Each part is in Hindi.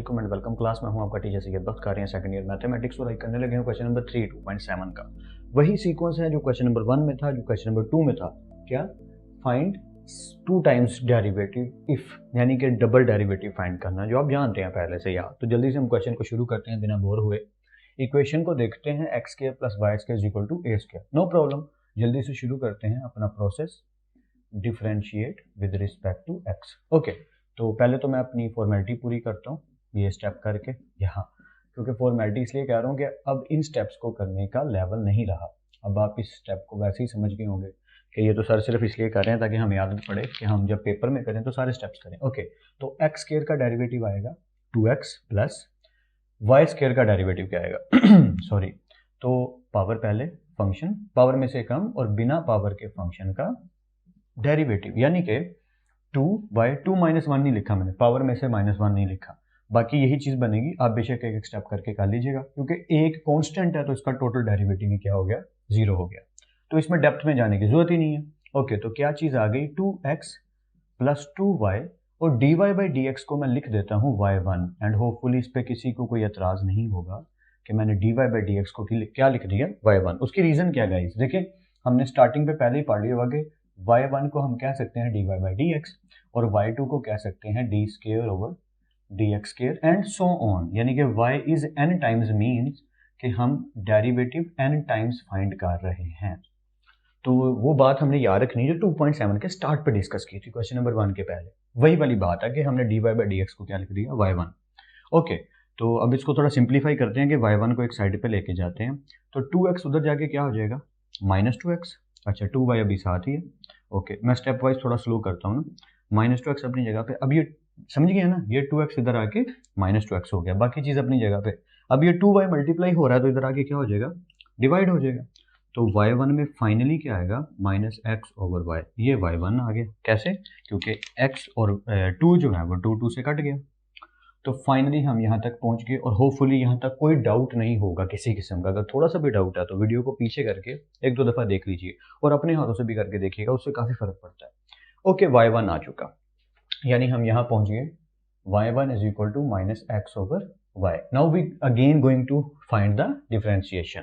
वालेकुम एंड वेलकम क्लास में हूं आपका टीचर सैयद बख्त कर रहे हैं सेकंड ईयर मैथमेटिक्स और करने लगे हैं क्वेश्चन नंबर 3 2.7 का। वही सीक्वेंस है जो क्वेश्चन नंबर 1 में था, जो क्वेश्चन नंबर 2 में था। क्या? फाइंड 2 टाइम्स डेरिवेटिव इफ, यानी कि डबल डेरिवेटिव फाइंड करना, जो आप जानते हैं पहले से यार। तो जल्दी से हम क्वेश्चन को शुरू करते हैं बिना बोर हुए। इक्वेशन को देखते हैं x² + y² = a²। No problem, जल्दी से शुरू करते हैं अपना process. Differentiate with respect to x। Okay, तो पहले तो मैं अपनी फॉर्मेलिटी पूरी करता हूँ ये स्टेप करके यहाँ, क्योंकि फॉर्मेलिटी इसलिए कह रहा हूँ कि अब इन स्टेप्स को करने का लेवल नहीं रहा। अब आप इस स्टेप को वैसे ही समझ गए होंगे कि ये तो सर सिर्फ इसलिए कर रहे हैं ताकि हमें आदत पड़े कि हम जब पेपर में करें तो सारे स्टेप्स करें। ओके, तो x² का डेरिवेटिव आएगा 2x + y² का डेरिवेटिव क्या आएगा सॉरी, तो पावर पहले, फंक्शन पावर में से कम और बिना पावर के फंक्शन का डेरिवेटिव, यानी कि 2 माइनस 1 नहीं लिखा मैंने, पावर में से -1 नहीं लिखा। बाकी यही चीज़ बनेगी। आप बेशक एक एक स्टेप करके कर लीजिएगा, क्योंकि एक कांस्टेंट है तो इसका टोटल डेरिवेटिव ही क्या हो गया, 0 हो गया। तो इसमें डेप्थ में जाने की जरूरत ही नहीं है। ओके, तो क्या चीज़ आ गई, 2x + 2y और dy/dx को मैं लिख देता हूँ y1 एंड होपफुली इस पर किसी को कोई एतराज़ नहीं होगा कि मैंने dy/dx को क्या लिख दिया, y1। उसकी रीज़न क्या गाइस, देखिए हमने स्टार्टिंग पे पहले ही पढ़ लिया होगा कि y1 को हम कह सकते हैं dy/dx और y2 को कह सकते हैं d²/dx² एंड सो ऑन, यानी कि y is n times means कि हम डेरिवेटिव n टाइम्स फाइंड कर रहे हैं। तो वो बात हमने याद रखनी जो 2.7 के स्टार्ट पे डिस्कस की थी क्वेश्चन नंबर 1 के पहले। वही वाली बात है कि हमने dy/dx को क्या लिख दिया, y1। ओके, तो अब इसको थोड़ा सिंप्लीफाई करते हैं कि y1 को एक साइड पे लेके जाते हैं। तो 2x उधर जाके क्या हो जाएगा, -2x। अच्छा, 2y अभी साथ ही है। ओके, मैं स्टेप वाइज थोड़ा स्लो करता हूँ ना। -2x अपनी जगह पे, अब ये समझ गए ना, ये 2x इधर आके -2x हो गया, बाकी चीज़ अपनी जगह पे। अब ये 2y मल्टीप्लाई हो रहा है तो इधर आके क्या हो जाएगा, डिवाइड हो जाएगा। तो y1 में फाइनली क्या आएगा, -x/y। ये y1 आ गया। कैसे? क्योंकि x और 2 जो है वो 2 से कट गया। तो फाइनली हम यहाँ तक पहुँच गए और होपफुली यहाँ तक कोई डाउट नहीं होगा किसी किस्म का। अगर थोड़ा सा भी डाउट है तो वीडियो को पीछे करके 1-2 दफ़ा देख लीजिए और अपने हाथों से भी करके देखिएगा, उससे काफ़ी फ़र्क पड़ता है। ओके, y1 आ चुका, यानी हम यहाँ पहुँच गए y1 = -x/y। Now we again going to find the differentiation.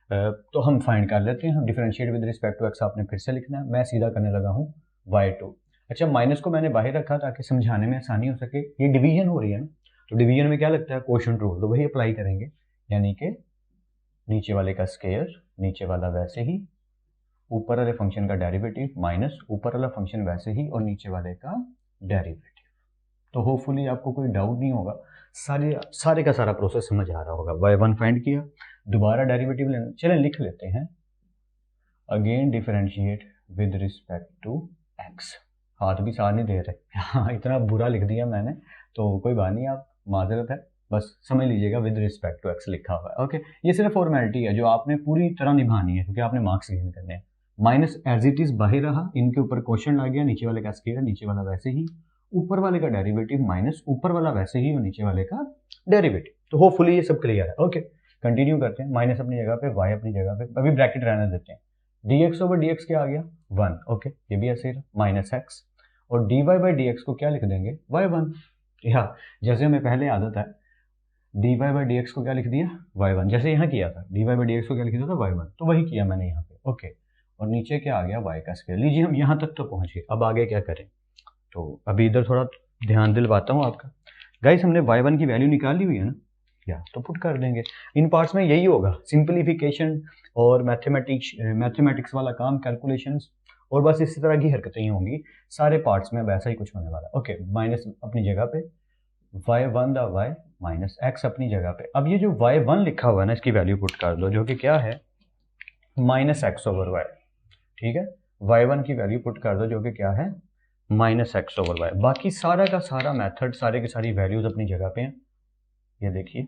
तो हम फाइंड कर लेते हैं। हम differentiate with respect to x आपने फिर से लिखना है। मैं सीधा करने लगा हूँ y2। अच्छा, माइनस को मैंने बाहर रखा ताकि समझाने में आसानी हो सके। ये डिवीजन हो रही है ना, तो डिवीजन में क्या लगता है, कोशेंट रूल, तो वही अप्लाई करेंगे, यानी कि नीचे वाले का स्क्वायर, नीचे वाला वैसे ही, ऊपर वाले फंक्शन का डेरिवेटिव माइनस ऊपर वाला फंक्शन वैसे ही और नीचे वाले का डेरिवेटिव। तो होपफुली आपको कोई डाउट नहीं होगा, सारे का सारा प्रोसेस समझ आ रहा होगा। y1 फाइंड किया, दोबारा डेरिवेटिव लेना, चलें लिख लेते हैं। Again differentiate with respect to x। हाथ भी साथ नहीं दे रहे हाँ, इतना बुरा लिख दिया मैंने, तो कोई बात नहीं, आप माजरत है, बस समझ लीजिएगा विद रिस्पेक्ट टू x लिखा हुआ है। ओके, ये सिर्फ फॉर्मेलिटी है जो आपने पूरी तरह निभानी है, क्योंकि आपने मार्क्स गेन करने हैं। माइनस एज इट इज बाहर रहा, इनके ऊपर क्वेश्चन आ गया, नीचे वाले का स्क्वायर, नीचे वाला वैसे ही, ऊपर वाले का डेरिवेटिव माइनस ऊपर वाला वैसे ही और नीचे वाले का डेरिवेटिव। तो होपफुली ये सब क्लियर है। ओके, कंटिन्यू करते हैं। माइनस अपनी जगह पे, y अपनी जगह पे, अभी ब्रैकेट रहने देते हैं। dx/dx क्या आ गया, 1। ओके, ये भी ऐसे ही -x और dy/dx को क्या लिख देंगे, y1। या जैसे हमें पहले आदत है, dy/dx को क्या लिख दिया, y1, जैसे यहाँ किया था dy/dx को क्या लिख दिया था, y1, तो वही किया मैंने यहाँ पे। ओके, और नीचे क्या आ गया, y का स्क्वायर। लीजिए हम यहाँ तक तो पहुँच गए, अब आगे क्या करें। तो अभी इधर थोड़ा ध्यान दिलवाता हूँ आपका। गाइस, हमने y1 की वैल्यू निकाल ली हुई है ना, या तो पुट कर देंगे। इन पार्ट्स में यही होगा, सिंप्लीफिकेशन और मैथमेटिक्स वाला काम, कैलकुलेशंस, और बस इसी तरह की हरकतें ही होंगी सारे पार्ट्स में, वैसा ही कुछ होने वाला। ओके, माइनस अपनी जगह पे, y1 दा y माइनस x अपनी जगह पे। अब ये जो y1 लिखा हुआ है ना, इसकी वैल्यू पुट कर दो, जो कि क्या है, -x/y। ठीक है, y1 की वैल्यू पुट कर दो, जो कि क्या है, -x/y। बाकी सारा का सारा मेथड, सारे की सारी वैल्यूज अपनी जगह पे हैं। ये देखिए,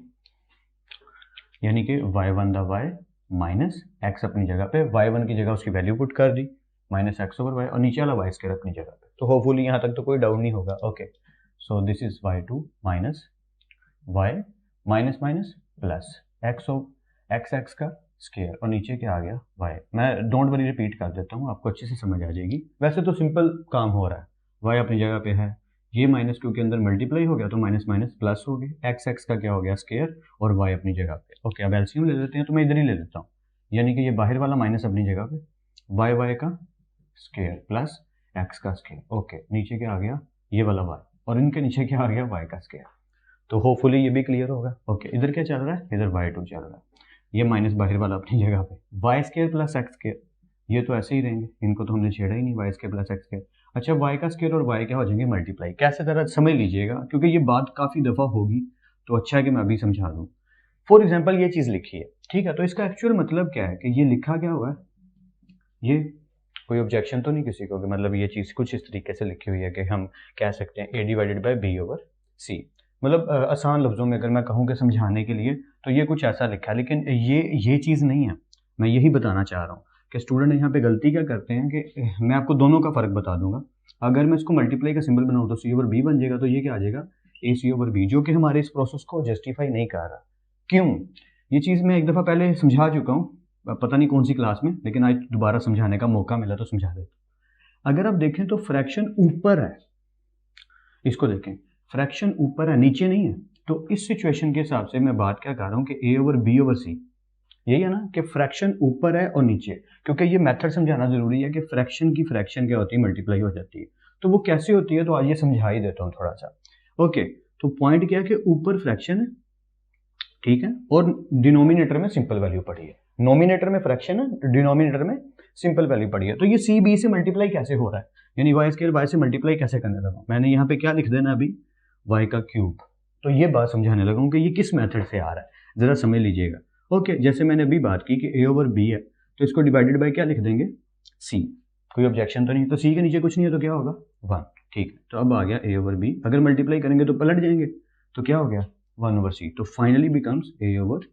यानी कि y1 दा y माइनस x अपनी जगह पे, y1 की जगह उसकी वैल्यू पुट कर दी -x/y और नीचे वाला y² अपनी जगह पे। तो होपफुली यहाँ तक तो कोई डाउट नहीं होगा। Okay, so this is y2 minus y minus minus plus x का स्क्वायर और नीचे क्या आ गया, y। मैं डोंट वरी रिपीट कर देता हूँ, आपको अच्छे से समझ आ जाएगी। वैसे तो सिंपल काम हो रहा है, y अपनी जगह पे है, ये माइनस टू के अंदर मल्टीप्लाई हो गया तो माइनस माइनस प्लस हो गए, एक्स एक्स का क्या हो गया स्क्वायर और वाई अपनी जगह पे। ओके, अब एलसीएम ले लेते हैं, तो मैं इधर ही ले लेता हूँ, यानी कि ये बाहर वाला माइनस अपनी जगह पे, वाई वाई का स्क्वायर प्लस एक्स का स्क्वायर। ओके, नीचे क्या आ गया ये वाला वाई, और इनके नीचे क्या आ गया वाई का स्क्वायर। तो होपफुली ये भी क्लियर होगा। ओके, इधर क्या चल रहा है, इधर वाई टू चल रहा है, ये माइनस बाहर वाला अपनी जगह पे, Y square plus X square, ये तो ऐसे ही रहेंगे, इनको तो हमने छेड़ा ही नहीं, Y square plus X square. अच्छा, वाई का स्क्वायर और वाई क्या हो जाएंगे मल्टीप्लाई, कैसे जरा समझ लीजिएगा क्योंकि ये बात काफ़ी दफ़ा होगी, तो अच्छा है कि मैं अभी समझा दूँ। फॉर एग्जाम्पल ये चीज़ लिखी है, ठीक है, तो इसका एक्चुअल मतलब क्या है कि ये लिखा क्या हुआ है, ये कोई ऑब्जेक्शन तो नहीं किसी को कि मतलब ये चीज़ कुछ इस तरीके से लिखी हुई है कि हम कह सकते हैं ए डिवाइडेड बाई बी ओवर सी, मतलब आसान लफ्ज़ों में अगर मैं कहूँ कि समझाने के लिए तो ये कुछ ऐसा लिखा है, लेकिन ये चीज़ नहीं है। मैं यही बताना चाह रहा हूँ कि स्टूडेंट यहाँ पे गलती क्या करते हैं कि मैं आपको दोनों का फ़र्क बता दूंगा। अगर मैं इसको मल्टीप्लाई का सिंबल बनाऊँ तो सी ओवर बी बन जाएगा, तो ये क्या आ जाएगा ए सी ओवर बी, जो कि हमारे इस प्रोसेस को जस्टिफाई नहीं कर रहा। क्यों? ये चीज़ मैं एक दफ़ा पहले समझा चुका हूँ, पता नहीं कौन सी क्लास में, लेकिन आज दोबारा समझाने का मौका मिला तो समझा देता। अगर आप देखें तो फ्रैक्शन ऊपर है, इसको देखें, फ्रैक्शन ऊपर है नीचे नहीं है, तो इस सिचुएशन के हिसाब से मैं बात क्या कर रहा हूँ कि ए ओवर बी ओवर सी, यही है ना कि फ्रैक्शन ऊपर है और नीचे, क्योंकि ये मेथड समझाना जरूरी है कि फ्रैक्शन की फ्रैक्शन क्या होती है मल्टीप्लाई हो जाती है, तो वो कैसे होती है तो आज ये समझा ही देता हूँ थोड़ा सा। ओके, तो पॉइंट क्या है कि ऊपर फ्रैक्शन है, ठीक है, और डिनोमिनेटर में सिंपल वैल्यू पड़ी है, नोमिनेटर में फ्रैक्शन है, डिनोमिनेटर में सिंपल वैल्यू पड़ी है, तो ये सी बी से मल्टीप्लाई कैसे हो रहा है, यानी वाई स्क्वायर वाई से मल्टीप्लाई कैसे करने लगा, मैंने यहाँ पे क्या लिख देना अभी वाई का क्यूब, तो ये बात समझाने लगा हूँ कि ये किस मेथड से आ रहा है, जरा समझ लीजिएगा। ओके, जैसे मैंने अभी बात की कि ए ओवर बी है, तो इसको डिवाइडेड बाई क्या लिख देंगे सी, कोई ऑब्जेक्शन तो नहीं, तो सी के नीचे कुछ नहीं है तो क्या होगा 1, ठीक है, तो अब आ गया ए ओवर बी, अगर मल्टीप्लाई करेंगे तो पलट जाएंगे, तो क्या हो गया 1 ओवर सी, तो finally becomes A over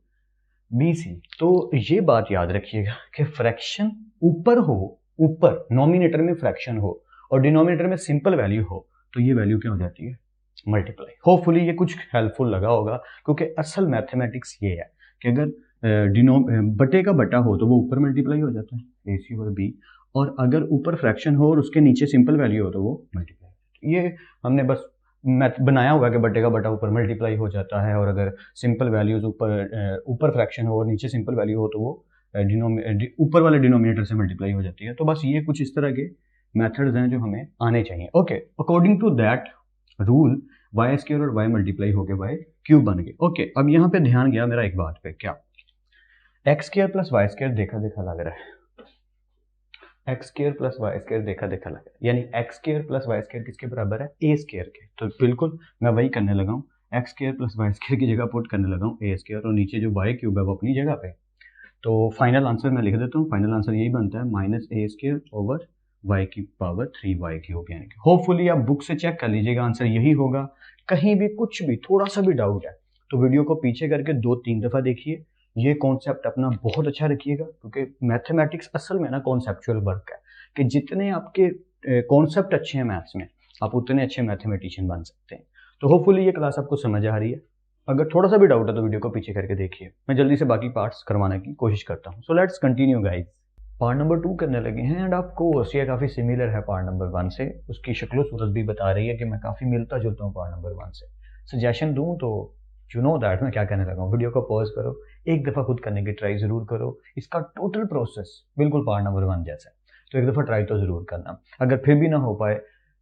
B C. तो ये बात याद रखिएगा कि फ्रैक्शन ऊपर हो, ऊपर नॉमिनेटर में फ्रैक्शन हो और डिनोमिनेटर में सिंपल वैल्यू हो, तो ये वैल्यू क्या हो जाती है मल्टीप्लाई। होपफुली ये कुछ हेल्पफुल लगा होगा, क्योंकि असल मैथमेटिक्स ये है कि अगर बटे का बटा हो तो वो ऊपर मल्टीप्लाई हो जाता है ए सी ओवर बी, और अगर ऊपर फ्रैक्शन हो और उसके नीचे सिंपल वैल्यू हो तो वो मल्टीप्लाई। ये हमने बस मैथ बनाया हुआ कि बटे का बटा ऊपर मल्टीप्लाई हो जाता है, और अगर सिंपल वैल्यूज ऊपर फ्रैक्शन हो और नीचे सिंपल वैल्यू हो तो वो ऊपर वाले डिनोमिनेटर से मल्टीप्लाई हो जाती है। तो बस ये कुछ इस तरह के मेथड्स हैं जो हमें आने चाहिए। Okay, according to that rule Y square और वाई मल्टीप्लाई हो गए वाई क्यूब बन गए। ओके, अब यहाँ पे ध्यान गया मेरा एक बात पे, क्या X square plus Y square देखा देखा लग रहा है, X square plus Y square देखा देखा लग रहा है, यानी X square plus Y square किसके बराबर है ए स्क्वायर के, तो बिल्कुल मैं वही करने लगा हूँ, X square plus Y square की जगह पुट करने लगा हूँ ए स्क्वायर, और नीचे जो वाई क्यूब है वो अपनी जगह पे। तो फाइनल आंसर मैं लिख देता हूँ, फाइनल आंसर यही बनता है माइनस ए स्क्वायर ओवर वाई की पावर 3 वाई क्यूब, यानी कि होपफुली आप बुक से चेक कर लीजिएगा आंसर यही होगा। कहीं भी कुछ भी थोड़ा सा भी डाउट है तो वीडियो को पीछे करके 2-3 दफ़ा देखिए, ये कॉन्सेप्ट अपना बहुत अच्छा रखिएगा, क्योंकि मैथमेटिक्स असल में ना कॉन्सेप्चुअल वर्क है, कि जितने आपके कॉन्सेप्ट अच्छे हैं मैथ्स में आप उतने अच्छे मैथमेटिशियन बन सकते हैं। तो होपफुली ये क्लास आपको समझ आ रही है, अगर थोड़ा सा भी डाउट है तो वीडियो को पीछे करके देखिए, मैं जल्दी से बाकी पार्ट्स करवाने की कोशिश करता हूँ। सो let's continue guys, part number 2 करने लगे हैं, एंड ऑफ कोर्स ये काफ़ी सिमिलर है पार्ट नंबर 1 से, उसकी शक्लो सूरत भी बता रही है कि मैं काफ़ी मिलता जुलता हूँ पार्ट नंबर 1 से। सजेशन दूँ तो यू नो दैट मैं क्या कहने लगा हूँ, वीडियो को पॉज करो, एक दफ़ा खुद करने की ट्राई ज़रूर करो, इसका टोटल प्रोसेस बिल्कुल पार्ट नंबर 1 जैसा है, तो एक दफ़ा ट्राई तो ज़रूर करना। अगर फिर भी ना हो पाए,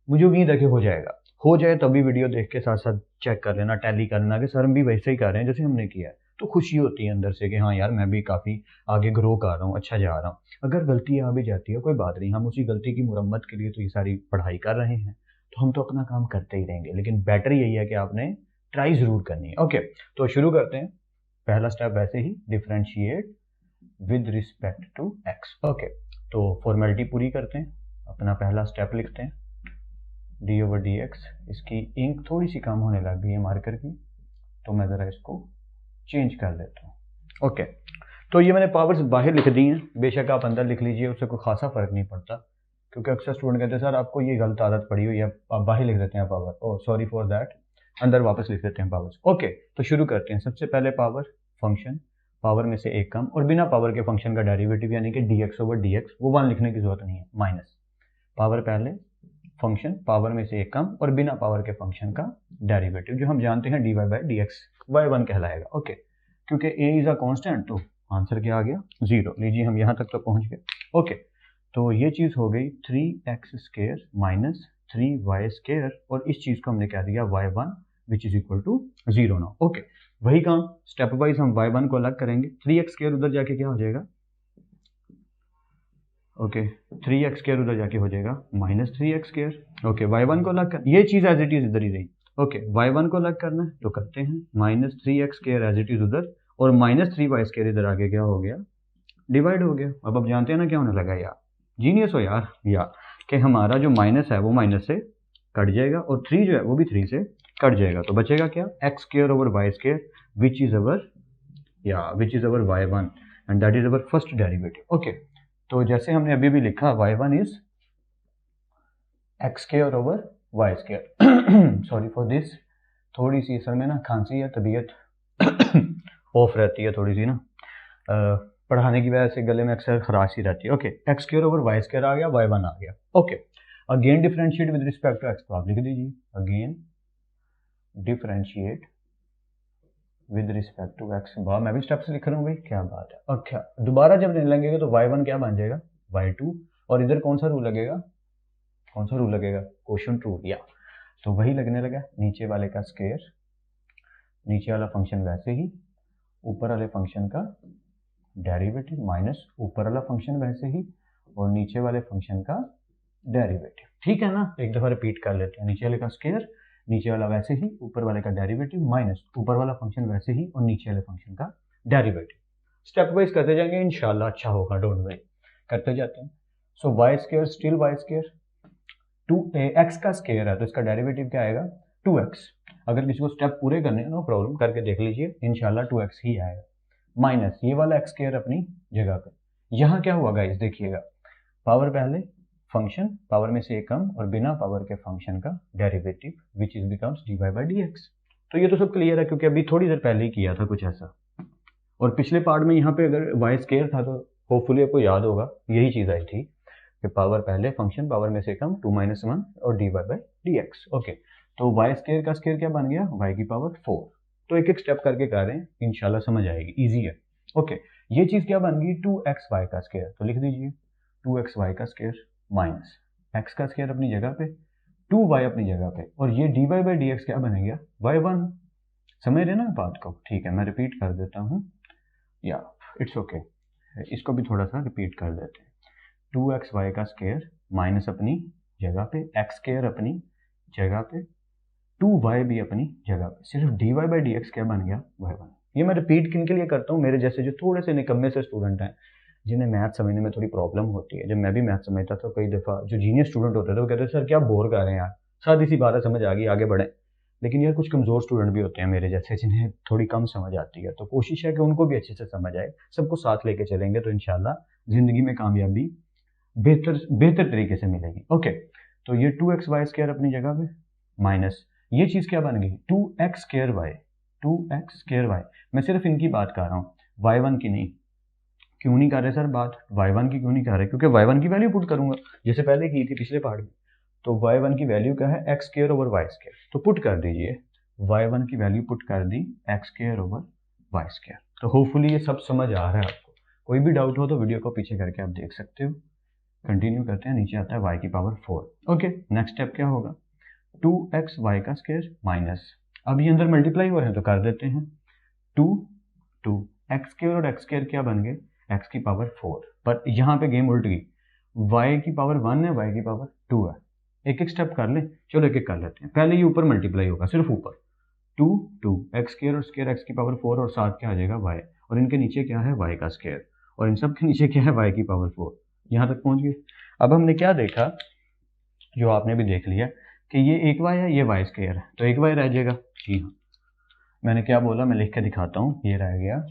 मुझे उम्मीद है कि हो जाएगा, हो जाए तभी वीडियो देख के साथ साथ चेक कर लेना, टैली कर लेना कि सर हम भी वैसे ही कर रहे हैं जैसे हमने किया है, तो खुशी होती है अंदर से कि हाँ यार मैं भी काफ़ी आगे ग्रो कर रहा हूँ, अच्छा जा रहा हूँ। अगर गलती आ भी जाती है कोई बात नहीं, हम उसी गलती की मुरम्मत के लिए तो ये सारी पढ़ाई कर रहे हैं, तो हम तो अपना काम करते ही रहेंगे, लेकिन बेटर यही है कि आपने ट्राई ज़रूर करनी है। ओके, तो शुरू करते हैं। पहला स्टेप वैसे ही differentiate with respect to X. Okay, तो फॉर्मेलिटी पूरी करते हैं, अपना पहला स्टेप लिखते हैं डी ओवर डी एक्स। इसकी इंक थोड़ी सी कम होने लग गई है मार्कर की, तो मैं ज़रा इसको चेंज कर लेता हूँ। ओके, तो ये मैंने पावर्स बाहर लिख दी हैं, बेशक आप अंदर लिख लीजिए, उससे कोई खासा फ़र्क नहीं पड़ता, क्योंकि अक्सर स्टूडेंट कहते हैं सर आपको ये गलत आदत पड़ी हुई है, आप बाहर लिख देते हैं power, oh sorry for that, अंदर वापस लिख देते हैं पावर्स। ओके, तो शुरू करते हैं। सबसे पहले पावर फंक्शन, पावर में से एक कम, और बिना पावर के फंक्शन का डेरिवेटिव यानी कि D X over D x, वो 1 लिखने की जरूरत नहीं है, माइनस पावर पहले फंक्शन पावर में से एक कम और बिना पावर के फंक्शन का डेरिवेटिव, जो हम जानते हैं dy by D x y1 कहलाएगा। ओके, क्योंकि a इज अ कांस्टेंट तो आंसर क्या आ गया 0। लीजिए हम यहाँ तक तो पहुँच गए। ओके, तो ये चीज़ हो गई 3x square minus 3y square, और इस चीज़ को हमने कह दिया y1 which is equal to 0 now. Okay, वही काम स्टेप वाइज हम y1 को अलग करेंगे। 3x स्क्वायर उधर जाके क्या हो जाएगा, ओके 3x स्क्वायर उधर जाके हो जाएगा minus 3x square. Okay, y1 को अलग कर, ये चीज़ एज इट इज इधर ही रही। ओके, y1 को अलग करना है तो करते हैं, minus 3x square as it is उधर, और माइनस 3y स्क्वायर इधर आगे क्या हो गया, डिवाइड हो गया। अब आप जानते हैं ना क्या होने लगा यार, जीनियस हो यार, कि हमारा जो माइनस है वो माइनस से कट जाएगा और 3 जो है वो भी 3 से कट जाएगा, तो बचेगा क्या, X square over Y square which is our y1 and that is our first derivative. Okay, तो जैसे हमने अभी भी लिखा y1 is X square over Y square. Sorry for this, थोड़ी सी सर में ना खांसी है, तबीयत ऑफ रहती है थोड़ी सी ना, पढ़ाने की वजह से गले में अक्सर खराश ही रहती है। Okay, X square over Y square आ गया, y1 आ गया। Okay, again differentiate with respect to X, तो आप लिख दीजिए again differentiate with respect to X. वाह, मैं भी स्टेप्स लिख रहा हूँ भाई, क्या बात है। अच्छा, दोबारा जब लगेगा तो y1 क्या बन जाएगा y2, और इधर कौन सा रूल लगेगा, क्वोशंट रूल, या तो वही लगने लगा, नीचे वाले का स्क्वायर, नीचे वाला फंक्शन वैसे ही, ऊपर वाले फंक्शन का डेरिवेटिव माइनस ऊपर वाला फंक्शन वैसे ही, और नीचे वाले फंक्शन का डेरिवेटिव। ठीक है ना, एक दफा रिपीट कर लेते हैं, नीचे वाले का स्क्वायर, नीचे वाला वैसे ही, ऊपर वाले का डेरिवेटिव माइनस ऊपर वाला फंक्शन वैसे ही और नीचे वाले फंक्शन का डेरिवेटिव। स्टेप वाइज करते जाएंगे, इंशाल्लाह अच्छा होगा, डोंट वरी, करते जाते हैं। So Y square still Y square, 2x का स्क्वायर है तो इसका डेरिवेटिव क्या आएगा 2x। अगर किसी को स्टेप पूरे करने हैं नो प्रॉब्लम, करके देख लीजिए, इंशाल्लाह 2x ही आएगा, माइनस ये वाला x स्क्वायर अपनी जगह पे। यहाँ क्या हुआ गाइस, देखिएगा, पावर पहले फंक्शन पावर में से एक कम और बिना पावर के फंक्शन का derivative which is becomes dy by D x. तो ये तो सब क्लियर है क्योंकि अभी थोड़ी देर पहले ही किया था कुछ ऐसा, और पिछले पार्ट में यहाँ पे अगर y स्क्वायर था तो होपफुली आपको याद होगा यही चीज़ आई थी कि पावर पहले फंक्शन पावर में से कम 2 - 1 और dy by D X. Okay, तो y स्क्वायर का स्क्वायर क्या बन गया y की पावर 4। तो एक एक स्टेप करके कर रहे हैं, इंशाल्लाह समझ आएगी, इजी है। ओके, ये चीज़ क्या बन गई 2xy का स्क्वायर, तो लिख दीजिए 2xy का स्क्वायर माइनस x का स्क्वायर अपनी जगह पे, 2y अपनी जगह पे, और ये dy बाई डी एक्स क्या बनेगा y1। समझ रहे ना बात को, ठीक है, मैं रिपीट कर देता हूँ, या इट्स ओके, इसको भी थोड़ा सा रिपीट कर देते हैं। 2xy का स्क्वायर माइनस अपनी जगह पे, x स्क्वायर अपनी जगह पे, 2y भी अपनी जगह पे, सिर्फ dy बाई डी एक्स क्या बन गया y1। ये मैं रिपीट किन के लिए करता हूँ, मेरे जैसे जो थोड़े से निकम्मे से स्टूडेंट हैं जिन्हें मैथ समझने में थोड़ी प्रॉब्लम होती है। जब मैं भी मैथ समझता था कई दफ़ा जो जीनियर स्टूडेंट होते थे वो कहते थे सर क्या बोर कर रहे हैं यार, सादी सी बात है, समझ आ गई आगे बढ़ें। लेकिन यार कुछ कमज़ोर स्टूडेंट भी होते हैं मेरे जैसे जिन्हें थोड़ी कम समझ आती है, तो कोशिश है कि उनको भी अच्छे से समझ आए, सबको साथ लेके चलेंगे तो इंशाल्लाह ज़िंदगी में कामयाबी बेहतर तरीके से मिलेगी। ओके, तो ये 2xy स्क्वायर अपनी जगह पे माइनस ये चीज़ क्या बन गई 2x स्क्वायर y। मैं सिर्फ इनकी बात कर रहा हूँ, y1 की नहीं। क्यों नहीं कर रहे सर बात, y1 की क्यों नहीं कर रहे, क्योंकि y1 की वैल्यू पुट करूंगा जैसे पहले की थी पिछले पार्ट में। तो y1 की वैल्यू क्या है x square over y square, तो पुट कर दीजिए, y1 की वैल्यू पुट कर दी x square over y square. तो होपफुली ये सब समझ आ रहा है आपको, कोई भी डाउट हो तो वीडियो को पीछे करके आप देख सकते हो। कंटिन्यू करते हैं, नीचे आता है y की पावर 4। ओके, नेक्स्ट स्टेप क्या होगा 2xy का स्क्वायर माइनस, अब ये अंदर मल्टीप्लाई हो रहे हैं तो कर देते हैं 2 x स्क्वायर और x स्क्वायर क्या बन गए x की पावर 4, पर यहाँ पे गेम उल्ट गई, y की पावर 1 है y की पावर 2 है। एक एक स्टेप कर लें, चलो एक एक कर लेते हैं। पहले ये ऊपर मल्टीप्लाई होगा, सिर्फ ऊपर 2 x स्क्वायर और स्क्वायर x की पावर 4 और साथ क्या आ जाएगा y, और इनके नीचे क्या है y का स्क्वायर, और इन सब के नीचे क्या है y की पावर 4। यहाँ तक पहुँच गए। अब हमने क्या देखा, जो आपने भी देख लिया कि ये एक y है, ये y स्क्वायर है, तो एक y रह जाएगा। जी हाँ, मैंने क्या बोला, मैं लिख के दिखाता हूँ, ये रह गया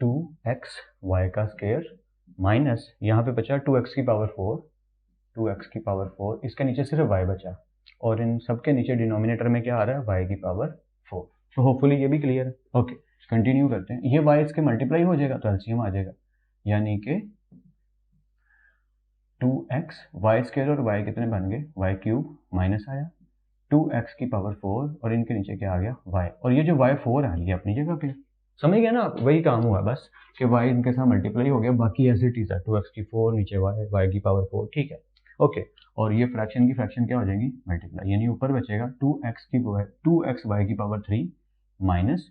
2xy का स्क्वायर माइनस यहाँ पे बचा 2x की पावर 4, इसके नीचे सिर्फ y बचा, और इन सब के नीचे डिनोमिनेटर में क्या आ रहा है y की पावर 4। तो होपफुली ये भी क्लियर है। ओके, कंटिन्यू करते हैं, ये y इसके मल्टीप्लाई हो जाएगा तो एलसीएम आ जाएगा, यानी कि 2x वाई स्केयर और y कितने बन गए वाई क्यूब माइनस आया 2x की पावर 4 और इनके नीचे क्या आ गया y और ये जो y4 आ रही है अपनी जगह पे समझ गए ना आप वही काम हुआ बस कि y इनके साथ मल्टीप्लाई हो गया बाकी एज इट इज है 2x की 4 नीचे y की पावर 4 ठीक है ओके और ये फ्रैक्शन की फ्रैक्शन क्या हो जाएगी मल्टीप्लाई यानी ऊपर बचेगा 2x y की पावर 3 माइनस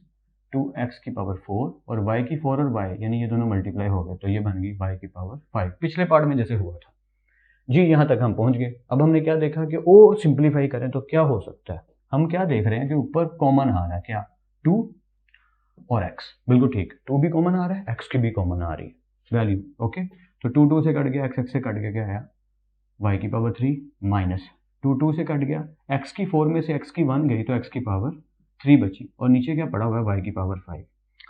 2x की पावर 4 और y की 4 और y यानी ये दोनों मल्टीप्लाई हो गए तो ये बन गई y की पावर 5 पिछले पार्ट में जैसे हुआ था जी यहाँ तक हम पहुंच गए अब हमने क्या देखा कि और सिंप्लीफाई करें तो क्या हो सकता है हम क्या देख रहे हैं कि ऊपर कॉमन आ रहा है क्या 2 और x बिल्कुल ठीक 2 भी कॉमन आ रहा है x की भी कॉमन आ रही है वैल्यू ओके तो 2 से कट गया x से कट गया क्या आया y की पावर 3 माइनस 2 से कट गया x की 4 में से x की 1 गई तो x की पावर 3 बची और नीचे क्या पड़ा हुआ है y की पावर 5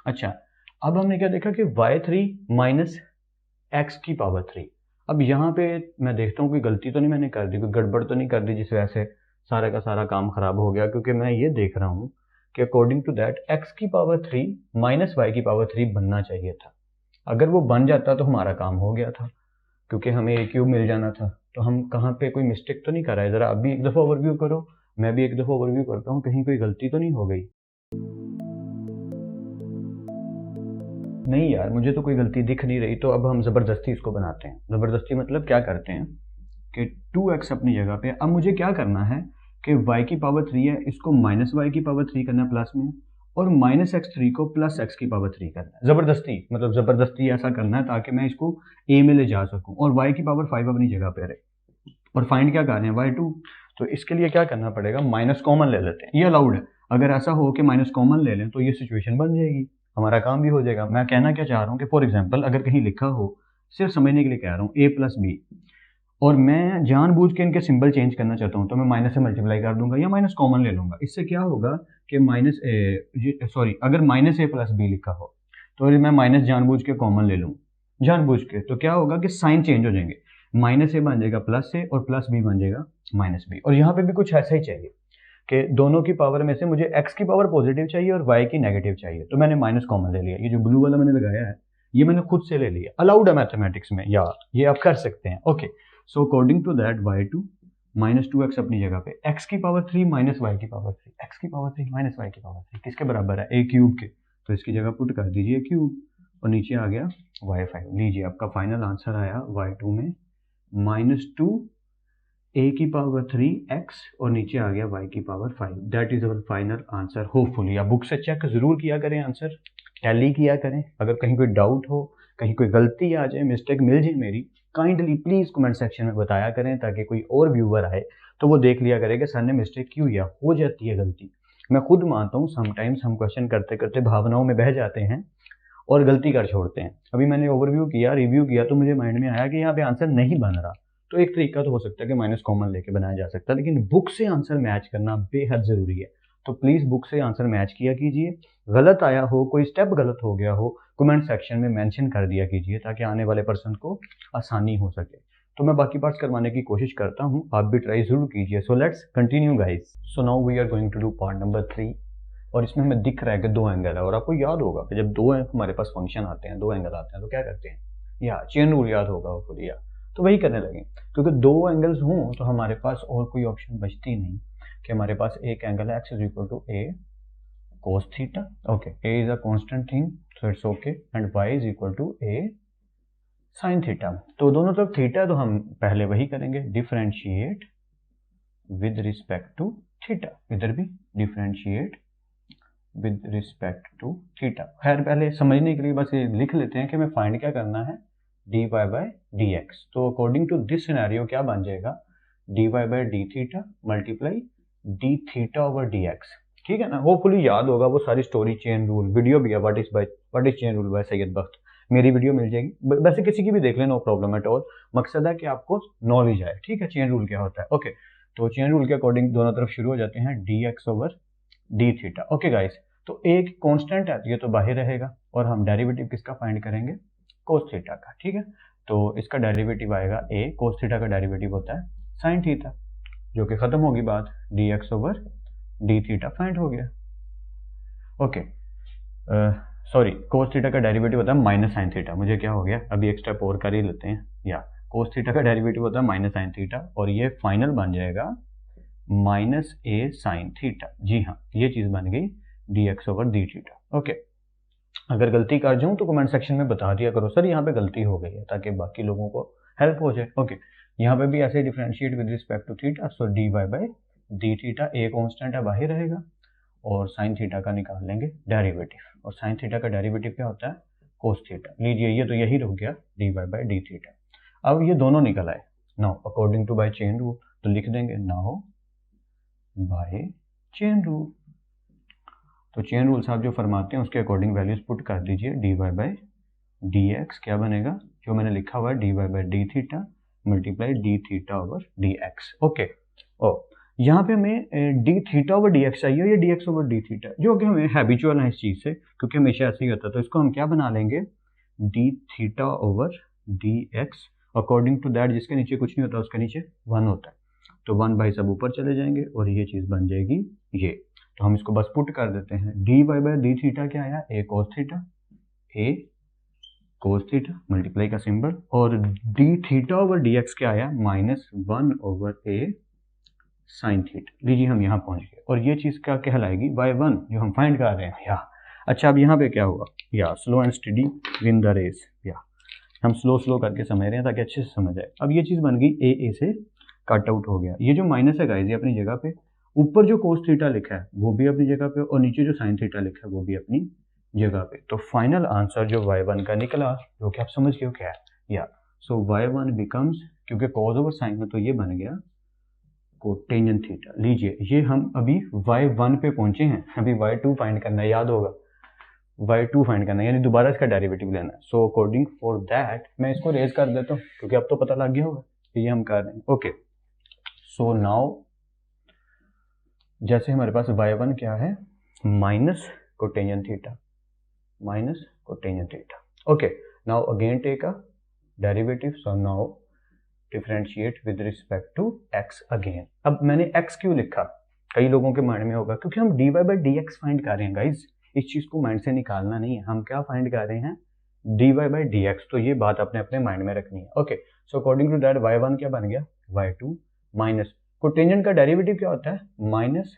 अच्छा अब हमने क्या देखा कि y3 माइनस x की पावर 3 अब यहाँ पे मैं देखता हूँ कोई गलती तो नहीं मैंने कर दी कोई गड़बड़ तो नहीं कर दी जिस वजह से सारा का सारा काम खराब हो गया क्योंकि मैं ये देख रहा हूँ कि अकॉर्डिंग टू दैट x की पावर 3 माइनस y की पावर 3 बनना चाहिए था अगर वो बन जाता तो हमारा काम हो गया था क्योंकि हमें a क्यूब मिल जाना था तो हम कहाँ पे कोई मिस्टेक तो नहीं कर रहे ज़रा अभी एक दफ़ा ओवरव्यू करो मैं भी एक दफ़ा ओवरव्यू करता हूँ कहीं कोई गलती तो नहीं हो गई नहीं यार मुझे तो कोई गलती दिख नहीं रही तो अब हम ज़बरदस्ती इसको बनाते हैं ज़बरदस्ती मतलब क्या करते हैं कि 2x अपनी जगह पे अब मुझे क्या करना है कि y की पावर 3 है इसको माइनस y की पावर 3 करना है प्लस में और माइनस x3 को प्लस x की पावर 3 करना है ज़बरदस्ती मतलब ज़बरदस्ती ऐसा करना है ताकि मैं इसको a में ले जा सकूँ और y की पावर 5 अपनी जगह पे रहे और फाइंड क्या कर रहे हैं y2 तो इसके लिए क्या करना पड़ेगा माइनस कॉमन ले लेते हैं ये अलाउड है अगर ऐसा हो कि माइनस कॉमन ले लें तो ये सिचुएशन बन जाएगी हमारा काम भी हो जाएगा मैं कहना क्या चाह रहा हूँ कि फॉर एग्जांपल अगर कहीं लिखा हो सिर्फ समझने के लिए कह रहा हूँ a प्लस बी और मैं जानबूझ के इनके सिंबल चेंज करना चाहता हूँ तो मैं माइनस से मल्टीप्लाई कर दूंगा या माइनस कॉमन ले लूंगा इससे क्या होगा कि माइनस अगर माइनस a प्लस बी लिखा हो तो मैं माइनस जानबूझ के कॉमन ले लूँ जानबूझ के तो क्या होगा कि साइन चेंज हो जाएंगे माइनस a बन जाएगा प्लस a और प्लस b बन जाएगा माइनस b और यहाँ पे भी कुछ ऐसा ही चाहिए कि दोनों की पावर में से मुझे x की पावर पॉजिटिव चाहिए और y की नेगेटिव चाहिए तो मैंने माइनस कॉमन ले लिया ये जो ब्लू वाला मैंने लगाया है ये मैंने खुद से ले लिया अलाउड है मैथमेटिक्स में यार ये आप कर सकते हैं okay so according to that y2 minus 2x अपनी जगह पे x की पावर 3 माइनस y की पावर 3 x की पावर 3 माइनस y की पावर 3 किसके बराबर है a क्यूब के तो इसकी जगह पुट कर दीजिए क्यूब और नीचे आ गया y5 लीजिए आपका फाइनल आंसर आया y2 में -2 a की पावर 3x और नीचे आ गया y की power 5 that is our final answer hopefully आप बुक से चेक जरूर किया करें आंसर टैली किया करें अगर कहीं कोई डाउट हो कहीं कोई गलती आ जाए मिस्टेक मिल जाए मेरी काइंडली प्लीज कमेंट सेक्शन में बताया करें ताकि कोई और व्यूअर आए तो वो देख लिया करे कि सर ने मिस्टेक क्यों किया हो जाती है गलती मैं खुद मानता हूँ समटाइम्स हम क्वेश्चन करते करते भावनाओं में बह जाते हैं और गलती कर छोड़ते हैं अभी मैंने ओवरव्यू किया रिव्यू किया तो मुझे माइंड में आया कि यहाँ पे आंसर नहीं बन रहा तो एक तरीका तो हो सकता है कि माइनस कॉमन लेके बनाया जा सकता है लेकिन बुक से आंसर मैच करना बेहद ज़रूरी है तो प्लीज़ बुक से आंसर मैच किया कीजिए गलत आया हो कोई स्टेप गलत हो गया हो कमेंट सेक्शन में मेंशन कर दिया कीजिए ताकि आने वाले पर्सन को आसानी हो सके तो मैं बाकी पार्ट्स करवाने की कोशिश करता हूँ आप भी ट्राई ज़रूर कीजिए so let's continue guys so now we are going to do part number 3 और इसमें हमें दिख रहा है कि 2 एंगल है और आपको याद होगा कि जब 2 हमारे पास फंक्शन आते हैं 2 एंगल आते हैं तो क्या करते हैं या चेन रूल याद होगा वो या तो वही करने लगे क्योंकि 2 एंगल्स हों तो हमारे पास और कोई ऑप्शन बचती नहीं कि हमारे पास एक एंगल है x is equal to a cos theta okay a is a constant thing so it's okay and y is equal to a sin theta तो दोनों तरफ थीटा तो हम पहले वही करेंगे differentiate with respect to theta इधर भी differentiate with respect to theta खैर पहले समझने के लिए बस ये लिख लेते हैं कि हमें फाइंड क्या करना है dy by dx तो अकॉर्डिंग टू दिस सिनेरियो क्या बन जाएगा dy by d theta multiply d theta over dx ठीक है ना होपफुली याद होगा वो सारी स्टोरी चेन रूल वीडियो भी है what is chain rule by Syed Bakht मेरी वीडियो मिल जाएगी वैसे किसी की भी देख लें नो प्रॉब्लम एट ऑल मकसद है कि आपको नॉलेज आए ठीक है चेन रूल क्या होता है ओके तो चेन रूल के अकॉर्डिंग दोनों तरफ शुरू हो जाते हैं dx over d theta okay guys तो एक कांस्टेंट आती है तो बाहर रहेगा और हम डेरिवेटिव किसका फाइंड करेंगे कोस थीटा का ठीक है तो इसका डेरिवेटिव आएगा a कोस थीटा का डेरिवेटिव होता है साइन थीटा जो कि खत्म होगी बात dx over d theta find हो गया ओके सॉरी कोस थीटा का डेरिवेटिव होता है माइनस साइन थीटा मुझे क्या हो गया अभी एक स्टेप और कर ही लेते हैं या कोस थीटा का डेरिवेटिव होता है माइनस साइन थीटा, और ये फाइनल बन जाएगा माइनस ए साइन थीटा। जी हाँ, ये चीज़ बन गई D X over D theta. Okay, अगर गलती कर जाऊँ तो कमेंट सेक्शन में बता दिया करो सर यहाँ पे गलती हो गई है, ताकि बाकी लोगों को हेल्प हो जाए। ओके, यहाँ पे भी ऐसे differentiate with respect to theta, so D Y by D theta, A constant है बाहर रहेगा, और साइन थीटा का निकाल लेंगे डेरिवेटिव, और साइन थीटा का डेरिवेटिव क्या होता है कोस थीटा। लीजिए ये तो यही रुक गया D Y by D theta. अब ये दोनों निकल आए। Now according to by chain rule, तो लिख देंगे नाउ बाय चेन रूल। तो चेन रूल साहब जो फरमाते हैं उसके अकॉर्डिंग वैल्यूज पुट कर दीजिए। D Y by D X क्या बनेगा, जो मैंने लिखा हुआ है D Y by D theta multiply D theta over D X. Okay, ओ यहाँ पे हमें D theta over D X चाहिए, या D X over D theta, जो कि हमें हैबिचुअल है इस चीज़ से, क्योंकि हमेशा ऐसे ही होता है। तो इसको हम क्या बना लेंगे, D theta over D X, according to that जिसके नीचे कुछ नहीं होता उसके नीचे 1 होता है, तो 1 बाई सब ऊपर चले जाएंगे और ये चीज़ बन जाएगी ये। तो हम इसको बस पुट कर देते हैं। D Y by D theta क्या आया, A cos theta, A cos theta multiply का सिंबल, और D theta over D X क्या आया, minus 1 over A sine theta. लीजिए हम यहाँ पहुँच गए, और ये चीज़ क्या कहलाएगी y1 जो हम फाइंड कर रहे हैं या। अच्छा, अब यहाँ पे क्या हुआ, या slow and steady win the race, या हम स्लो करके समझ रहे हैं ताकि अच्छे से समझ आए। अब ये चीज़ बन गई ए से कट आउट हो गया। ये जो माइनस है गाइस ये अपनी जगह पे, ऊपर जो कोस थीटा लिखा है वो भी अपनी जगह पे, और नीचे जो साइन थीटा लिखा है वो भी अपनी जगह पे। तो फाइनल आंसर जो y1 का निकला, जो कि आप समझ गए हो क्या है, या सो y1 बिकम्स, क्योंकि कॉज ओवर साइन में तो ये बन गया कोटेंजेंट थीटा। लीजिए ये हम अभी y1 पे पहुंचे हैं, अभी y2 फाइंड करना है, याद होगा y2 फाइंड करना है, यानी दोबारा इसका डेरिवेटिव लेना है। सो अकॉर्डिंग फॉर दैट मैं इसको रेज कर देता हूँ, क्योंकि अब तो पता लग गया होगा कि ये हम कर रहे हैं। ओके, सो नाउ जैसे हमारे पास y1 क्या है, minus cotangent theta, minus cotangent theta. Okay, now again take a derivative, so now differentiate with respect to x again. अब मैंने x क्यों लिखा, कई लोगों के माइंड में होगा क्योंकि हम dy by D x find कर रहे हैं गाइज, इस चीज़ को माइंड से निकालना नहीं है, हम क्या फाइंड कर रहे हैं dy बाई डी एक्स, तो ये बात आपने अपने माइंड में रखनी है। Okay, so according to that y1 क्या बन गया, y2 माइनस कोटेंजेंट का डेरिवेटिव क्या होता है, माइनस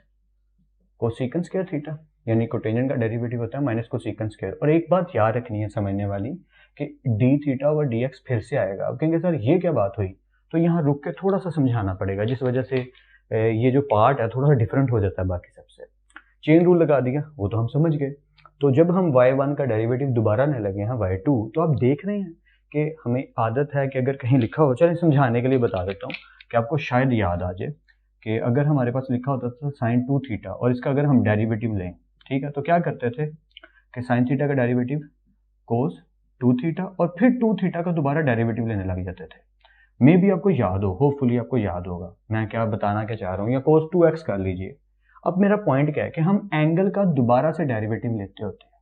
कोसेकंड स्क्वायर थीटा, यानी कोटेंजेंट का डेरिवेटिव होता है माइनस कोसेकंड स्क्वायर। और एक बात याद रखनी है समझने वाली कि D theta over D x फिर से आएगा। अब कहेंगे सर ये क्या बात हुई, तो यहाँ रुक के थोड़ा सा समझाना पड़ेगा, जिस वजह से ये जो पार्ट है थोड़ा सा डिफरेंट हो जाता है बाकी सबसे। चेन रूल लगा दिया वो तो हम समझ गए। तो जब हम y1 का डेरिवेटिव दोबारा लेने लगे हैं y2, तो आप देख रहे हैं कि हमें आदत है कि अगर कहीं लिखा हो, चलिए समझाने के लिए बता देता हूँ कि आपको शायद याद आ जाए, कि अगर हमारे पास लिखा होता था साइन 2 थीटा और इसका अगर हम डेरिवेटिव लें, ठीक है, तो क्या करते थे कि साइन थीटा का डेरिवेटिव कोस 2 थीटा और फिर 2 थीटा का दोबारा डेरिवेटिव लेने लग जाते थे। मे भी आपको याद हो, होपफुली आपको याद होगा मैं क्या बताना क्या चाह रहा हूँ, या कोस 2x कर लीजिए। अब मेरा पॉइंट क्या है कि हम एंगल का दोबारा से डेरिवेटिव लेते होते हैं,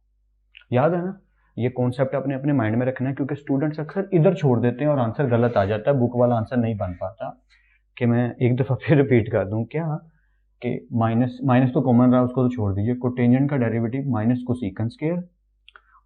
याद है ना, ये कॉन्सेप्ट अपने अपने माइंड में रखना है, क्योंकि स्टूडेंट्स अक्सर इधर छोड़ देते हैं और आंसर गलत आ जाता है, बुक वाला आंसर नहीं बन पाता। कि मैं एक दफ़ा फिर रिपीट कर दूं क्या, कि माइनस तो कॉमन रहा, उसको तो छोड़ दीजिए, कोटेंजेंट का डेरिवेटिव माइनस कोसेकंड स्क्वायर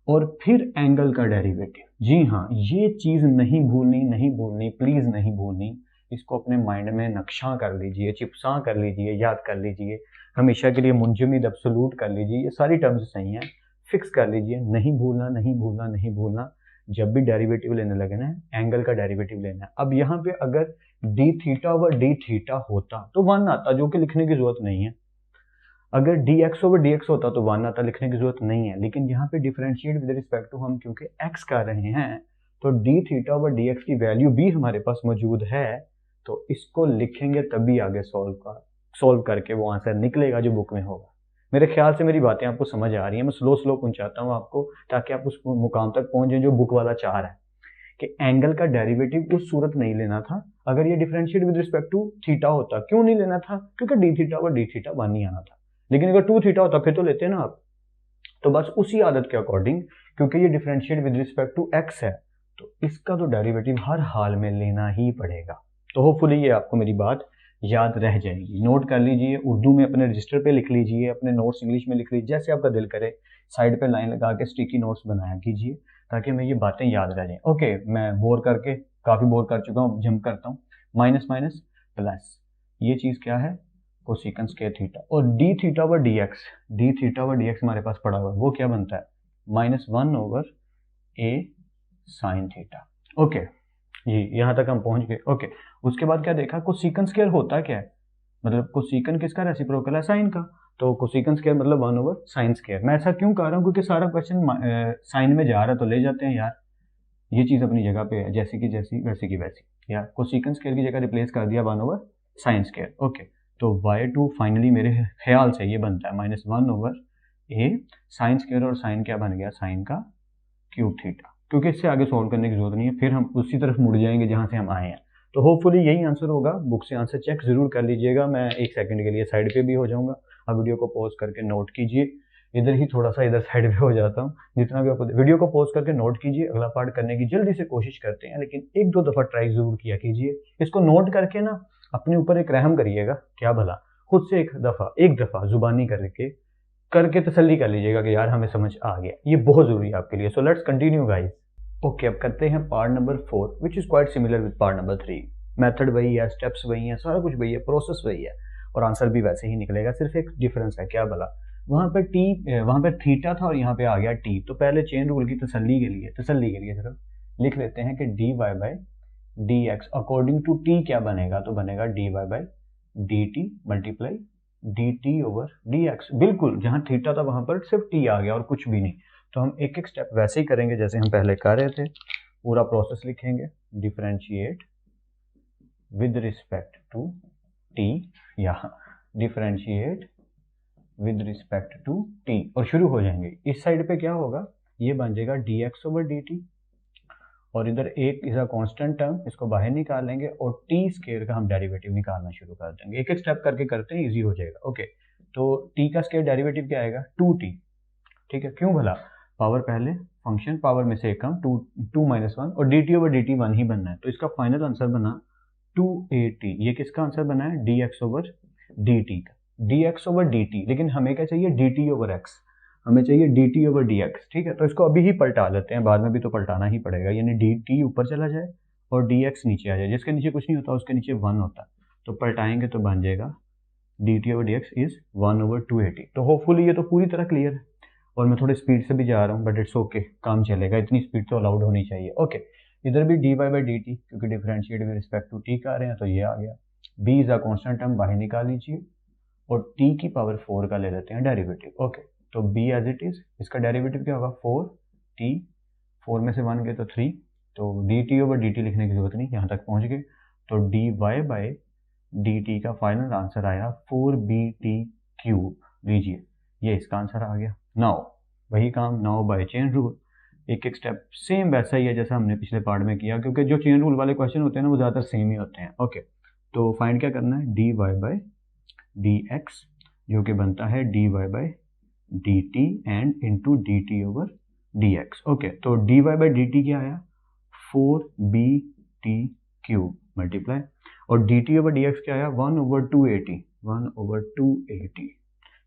और फिर एंगल का डेरिवेटिव। जी हाँ, ये चीज़ नहीं भूलनी प्लीज़ नहीं भूलनी, इसको अपने माइंड में नक्शा कर लीजिए, चिपसा कर लीजिए, याद कर लीजिए, हमेशा के लिए मुंजमिद एब्सोल्यूट कर लीजिए, ये सारी टर्म्स सही हैं, फिक्स कर लीजिए, नहीं भूलना। जब भी डेरिवेटिव लेने लगे ना, एंगल का डेरिवेटिव लेना है। अब यहाँ पे अगर D theta over D theta होता तो 1 आता, जो कि लिखने की जरूरत नहीं है। अगर D X over D x होता तो 1 आता, लिखने की जरूरत नहीं है। लेकिन यहाँ पे डिफरेंशिएट विद रिस्पेक्ट टू हम क्योंकि x कर रहे हैं, तो D theta over D x की वैल्यू भी हमारे पास मौजूद है, तो इसको लिखेंगे तभी आगे सॉल्व करके वो आंसर निकलेगा जो बुक में होगा। मेरे ख्याल से मेरी बातें आपको समझ आ रही हैं, मैं स्लो पहुंचाता हूँ आपको, ताकि आप उस मुकाम तक पहुंच जाए जो बुक वाला चाह रहा है, कि एंगल का डेरिवेटिव उस सूरत नहीं लेना था अगर ये differentiate with respect to theta होता। क्यों नहीं लेना था, क्योंकि डी थीटा और डी थीटा 1 ही आना था। लेकिन अगर 2 थीटा होता फिर तो लेते ना आप। तो बस उसी आदत के अकॉर्डिंग, क्योंकि ये differentiate with respect to X है, तो इसका तो डेरिवेटिव हर हाल में लेना ही पड़ेगा। तो होपफुली ये आपको मेरी बात याद रह जाएगी। नोट कर लीजिए, उर्दू में अपने रजिस्टर पे लिख लीजिए, अपने नोट्स इंग्लिश में लिख लीजिए, जैसे आपका दिल करे, साइड पे लाइन लगा के स्टिकी नोट्स बनाया कीजिए, ताकि हमें ये बातें याद रह जाएं। ओके, मैं बोर करके काफ़ी बोर कर चुका हूँ, जंप करता हूँ। माइनस माइनस प्लस, ये चीज़ क्या है, कोसेकंड स्क्वायर थीटा, और D theta over D x हमारे पास पड़ा हुआ है, वो क्या बनता है, -1 over A sine theta. Okay जी, यहाँ तक हम पहुँच गए। ओके, उसके बाद क्या देखा, कोसेकंड स्क्वायर होता क्या है, मतलब कोसेकंड किसका रेसिप्रोकल है, साइन का, तो कोसेकंड स्क्वायर मतलब 1 ओवर साइन स्क्वायर। मैं ऐसा क्यों कर रहा हूँ, क्योंकि सारा क्वेश्चन साइन में जा रहा है तो ले जाते हैं यार, ये चीज़ अपनी जगह पे है, जैसी की जैसी वैसी की वैसी, या कोसेकंड स्क्वायर की जगह रिप्लेस कर दिया 1 ओवर साइन स्क्वायर। ओके, तो y2 फाइनली मेरे ख्याल से ये बनता है -1 ओवर ए साइन स्क्वायर, और साइन क्या बन गया, साइन का क्यूब थीटा, क्योंकि इससे आगे सॉल्व करने की जरूरत नहीं है, फिर हम उसी तरफ मुड़ जाएंगे जहाँ से हम आए हैं। तो होपफुली यही आंसर होगा, बुक से आंसर चेक जरूर कर लीजिएगा। मैं 1 सेकंड के लिए साइड पे भी हो जाऊंगा, अब वीडियो को पॉज करके नोट कीजिए, इधर ही थोड़ा सा इधर साइड पे हो जाता हूँ, जितना भी आपको, वीडियो को पॉज करके नोट कीजिए, अगला पार्ट करने की जल्दी से कोशिश करते हैं, लेकिन 1-2 दफ़ा ट्राई जरूर किया कीजिए। इसको नोट करके ना अपने ऊपर एक रहम करिएगा, क्या भला, खुद से एक दफ़ा जुबानी करके तसल्ली कर लीजिएगा कि यार हमें समझ आ गया, ये बहुत जरूरी है आपके लिए। सो लेट्स कंटिन्यू गाइस। ओके, अब करते हैं part number 4 which is quite similar with part number 3। Method वही है, स्टेप्स वही है, सारा कुछ वही है, प्रोसेस वही है, और आंसर भी वैसे ही निकलेगा, सिर्फ एक डिफरेंस है, क्या भला, वहाँ पर थीटा था और यहाँ पे आ गया टी। तो पहले चेन रूल की तसल्ली के लिए सिर्फ लिख लेते हैं कि D Y by D X according to T क्या बनेगा, तो बनेगा D Y by D T multiply D T over D X. बिल्कुल, जहाँ थीटा था वहां पर सिर्फ टी आ गया और कुछ भी नहीं। तो हम एक एक स्टेप वैसे ही करेंगे जैसे हम पहले कर रहे थे, पूरा प्रोसेस लिखेंगे, differentiate with respect to T, या differentiate with respect to T, और शुरू हो जाएंगे। इस साइड पे क्या होगा, ये बन जाएगा D X over D T, और इधर एक इज अ कांस्टेंट टर्म, इसको बाहर निकालेंगे, और टी स्क्वायर का हम डेरिवेटिव निकालना शुरू कर देंगे। एक एक स्टेप करके करते हैं, इजी हो जाएगा। ओके, तो टी का स्क्वायर डेरिवेटिव क्या आएगा, 2t। ठीक है, क्यों भला, पावर पहले, फंक्शन पावर में से एक कम, 2 माइनस 1, और dt ओवर dt 1 ही बनना है, तो इसका फाइनल आंसर बना 2at। ये किसका आंसर बना है, dx ओवर dt का, dx ओवर dt, लेकिन हमें क्या चाहिए, dt ओवर x, हमें चाहिए dt ओवर dx। ठीक है, तो इसको अभी ही पलटा लेते हैं, बाद में भी तो पलटाना ही पड़ेगा, यानी dt ऊपर चला जाए और dx नीचे आ जाए, जिसके नीचे कुछ नहीं होता उसके नीचे 1 होता है, तो पलटाएंगे तो बन जाएगा dt over dx is 1 over 280। तो होपफुली ये तो पूरी तरह क्लियर है, और मैं थोड़े स्पीड से भी जा रहा हूँ, बट इट्स ओके, काम चलेगा, इतनी स्पीड तो अलाउड होनी चाहिए। ओके, इधर भी D Y by D T, क्योंकि differentiate with respect to T का रहे हैं, तो ये आ गया। b is a constant term, बाहर निकाल लीजिए, और t की पावर 4 का ले लेते हैं डेरिवेटिव। ओके, तो b एज इट इज, इसका डेरिवेटिव क्या होगा, 4t, 4 में से 1 गए तो 3, तो dt ओवर dt लिखने की जरूरत नहीं, यहाँ तक पहुँच गए। तो dy बाई dt का फाइनल आंसर आया 4bt क्यूब, लीजिए ये इसका आंसर आ गया। नाउ वही काम, नाउ बाय चेन रूल, एक एक स्टेप सेम वैसा ही है जैसा हमने पिछले पार्ट में किया, क्योंकि जो चेन रूल वाले क्वेश्चन होते हैं ना वो ज़्यादातर सेम ही होते हैं। ओके, तो फाइंड क्या करना है, D Y by D X, जो कि बनता है D Y by D T and into D T over D X. Okay, तो D Y by D T क्या आया, 4bt क्यूब मल्टीप्लाई, और D T over D X क्या आया, 1 ओवर 280।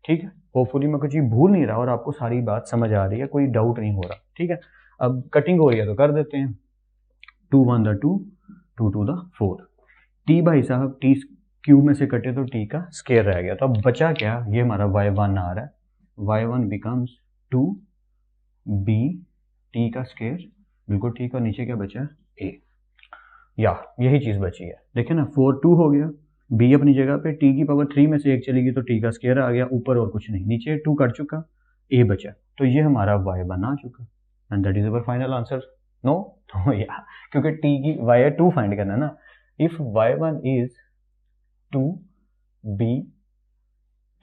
ठीक है, होपफुली मैं कुछ भूल नहीं रहा और आपको सारी बात समझ आ रही है, कोई डाउट नहीं हो रहा। ठीक है, अब कटिंग हो रही है तो कर देते हैं, 2 1 2, 2 2 4, टी भाई साहब टी क्यूब में से कटे तो टी का स्क्वायर रह गया, तो अब बचा क्या, ये हमारा y1 आ रहा है, y1 बिकम्स 2b टी का स्क्वायर, बिल्कुल ठीक, और नीचे क्या बचा, a, या यही चीज़ बची है, देखिए ना, 4 2 हो गया, b अपनी जगह पे, t की पावर 3 में से 1 चलेगी तो t का स्क्वायर आ गया, ऊपर और कुछ नहीं, नीचे 2 कट चुका, a बचा, तो ये हमारा y1 आ चुका, and that is our final answer. No, तो या क्योंकि t की y2 फाइंड करना है ना, if y1 is 2b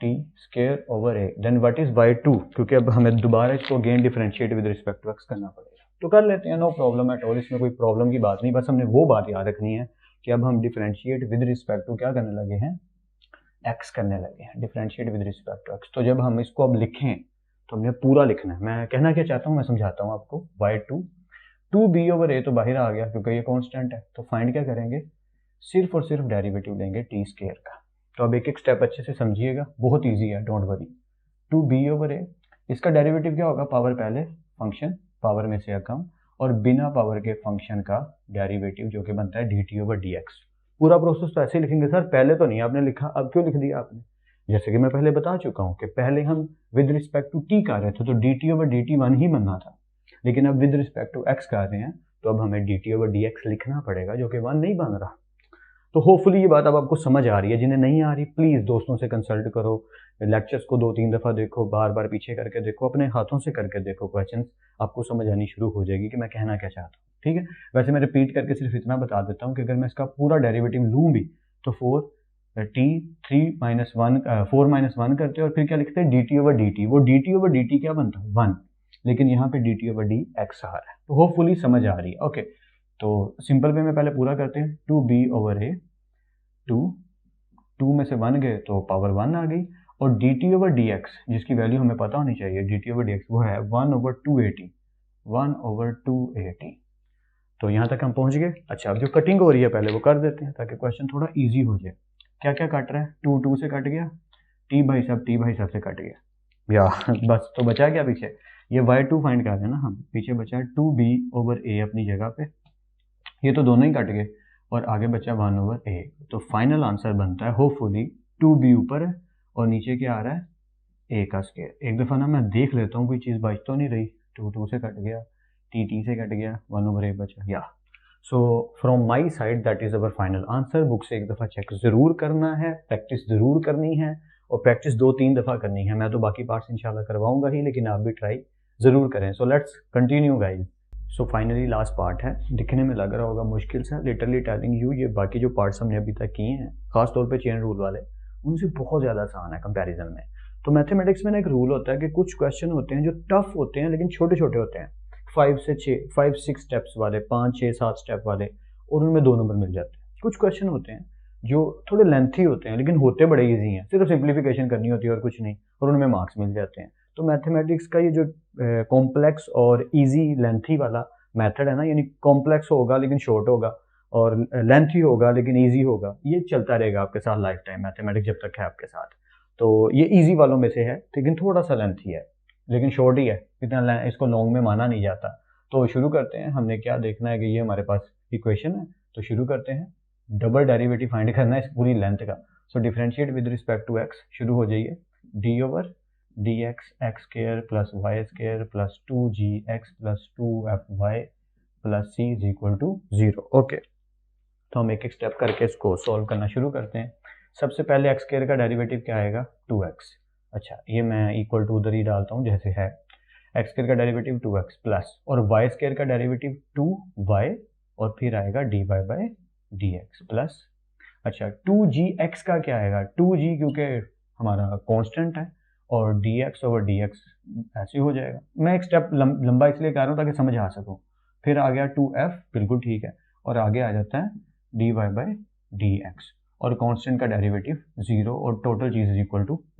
t square over a, then what is y2, क्योंकि अब हमें दोबारा इसको again differentiate with respect to x करना पड़ेगा, तो कर लेते हैं, नो प्रॉब्लम एट ऑल, इसमें कोई प्रॉब्लम की बात नहीं, बस हमने वो बात याद रखनी है कि अब हम डिफरेंशिएट विद रिस्पेक्ट टू क्या करने लगे हैं, x करने लगे हैं, differentiate with respect to x। तो जब हम इसको अब लिखें तो हमने पूरा लिखना है, मैं कहना क्या चाहता हूँ मैं समझाता हूँ आपको, y2 2b ओवर a तो बाहर आ गया क्योंकि ये कांस्टेंट है, तो फाइंड क्या करेंगे, सिर्फ और सिर्फ डेरिवेटिव लेंगे टी स्क्वायर का। तो अब एक एक स्टेप अच्छे से समझिएगा, बहुत ईजी है, don't worry. 2b over a, इसका डेरिवेटिव क्या होगा, पावर पहले, फंक्शन पावर में से कम, और बिना पावर के फंक्शन का डेरिवेटिव जो कि बनता है dt/dx। पूरा प्रोसेस तो ऐसे ही लिखेंगे सर, पहले तो नहीं आपने लिखा, अब क्यों लिख दिया आपने? जैसे कि मैं पहले बता चुका हूँ कि पहले हम विद रिस्पेक्ट टू t कर रहे थे तो dt/dt 1 ही बनना था, लेकिन अब विद रिस्पेक्ट टू x कर रहे हैं तो अब हमें dt/dx लिखना पड़ेगा जो कि 1 नहीं बन रहा। तो होपफुली ये बात अब आपको समझ आ रही है। जिन्हें नहीं आ रही प्लीज़ दोस्तों से कंसल्ट करो, लेक्चर्स को 2-3 दफ़ा देखो, बार बार पीछे करके देखो, अपने हाथों से करके देखो क्वेश्चंस, आपको समझ आनी शुरू हो जाएगी कि मैं कहना क्या चाहता हूँ। ठीक है, वैसे मैं रिपीट करके सिर्फ इतना बता देता हूँ कि अगर मैं इसका पूरा डेरिवेटिव लूँ भी तो 4 माइनस 1 करते हैं और फिर क्या लिखते हैं dt/dt। वो dt/dt क्या बनता है 1, लेकिन यहाँ पे dt/dx आ रहा है। तो होपफुली समझ आ रही है। ओके, तो सिंपल वे में पहले पूरा करते हैं। 2b/a 2 में से 1 गए तो पावर 1 आ गई, और dt/dx जिसकी वैल्यू हमें पता होनी चाहिए dt/dx वो है 1/280 1/280। तो यहाँ तक हम पहुँच गए। अच्छा, अब जो कटिंग हो रही है पहले वो कर देते हैं ताकि क्वेश्चन थोड़ा ईजी हो जाए। क्या क्या कट रहा है? 2 से कट गया, t भाई साहब से कट गया या बस, तो बचा क्या पीछे? ये y2 फाइंड कर रहे हैं ना हम, पीछे बचा 2b/a अपनी जगह पे, ये तो दोनों ही कट गए और आगे बचा 1/a। तो फाइनल आंसर बनता है होपफुली 2b ऊपर है और नीचे क्या आ रहा है a का स्क्वायर। एक दफ़ा ना मैं देख लेता हूँ कोई चीज़ बच तो नहीं रही। 2 से कट गया, t से कट गया, 1/a बचा या। So from my side that is our final answer. Book से एक दफ़ा चेक ज़रूर करना है, प्रैक्टिस ज़रूर करनी है, और प्रैक्टिस 2-3 दफ़ा करनी है। मैं तो बाकी पार्ट्स इंशाल्लाह करवाऊंगा ही, लेकिन आप भी ट्राई ज़रूर करें। सो let's continue guys. So finally last part है, दिखने में लग रहा होगा मुश्किल सा, लिटरली टेलिंग यू ये बाकी जो पार्ट्स हमने अभी तक किए हैं खासतौर पे चेन रूल वाले, उनसे बहुत ज़्यादा आसान है कंपैरिजन में। तो मैथमेटिक्स में ना एक रूल होता है कि कुछ क्वेश्चन होते हैं जो टफ होते हैं लेकिन छोटे छोटे होते हैं, 5-6 स्टेप्स वाले, 5-6-7 स्टेप वाले, और उनमें 2 नंबर मिल जाते हैं। कुछ क्वेश्चन होते हैं जो थोड़े लेंथी होते हैं लेकिन होते बड़े ईजी हैं, सिर्फ सिंप्लीफिकेशन करनी होती है और कुछ नहीं, और उनमें मार्क्स मिल जाते हैं। तो मैथमेटिक्स का ये जो कॉम्प्लेक्स और ईजी लेंथी वाला मेथड है ना, यानी कॉम्प्लेक्स होगा लेकिन शॉर्ट होगा, और लेंथी होगा लेकिन ईजी होगा, ये चलता रहेगा आपके साथ लाइफ टाइम, मैथमेटिक्स जब तक है आपके साथ। तो ये ईजी वालों में से है, लेकिन थोड़ा सा लेंथी है, लेकिन शॉर्ट ही है, इतना इसको लॉन्ग में माना नहीं जाता। तो शुरू करते हैं। हमने क्या देखना है कि ये हमारे पास इक्वेशन है, तो शुरू करते हैं। डबल डेरिवेटिव फाइंड करना है इस पूरी लेंथ का। So differentiate with respect to X, शुरू हो जाइए। d/dx x² + y² + 2gx + 2fy + c = 0। Okay, तो हम एक एक स्टेप करके इसको सॉल्व करना शुरू करते हैं। सबसे पहले x² का डेरिवेटिव क्या आएगा 2x। अच्छा, ये मैं इक्वल टू उधर ही डालता हूँ जैसे है। x² का डेरिवेटिव 2x प्लस, और y² का डेरिवेटिव 2y, और फिर आएगा dy/dx प्लस। अच्छा, 2gx का क्या आएगा 2g, क्योंकि हमारा कांस्टेंट है, और dx/dx ऐसे हो जाएगा। मैं एक स्टेप लंबा इसलिए कर रहा हूँ ताकि समझ आ सकूँ। फिर आ गया 2f, बिल्कुल ठीक है, और आगे आ जाता है dy/dx, और कांस्टेंट का डेरिवेटिव 0, और टोटल चीज़ =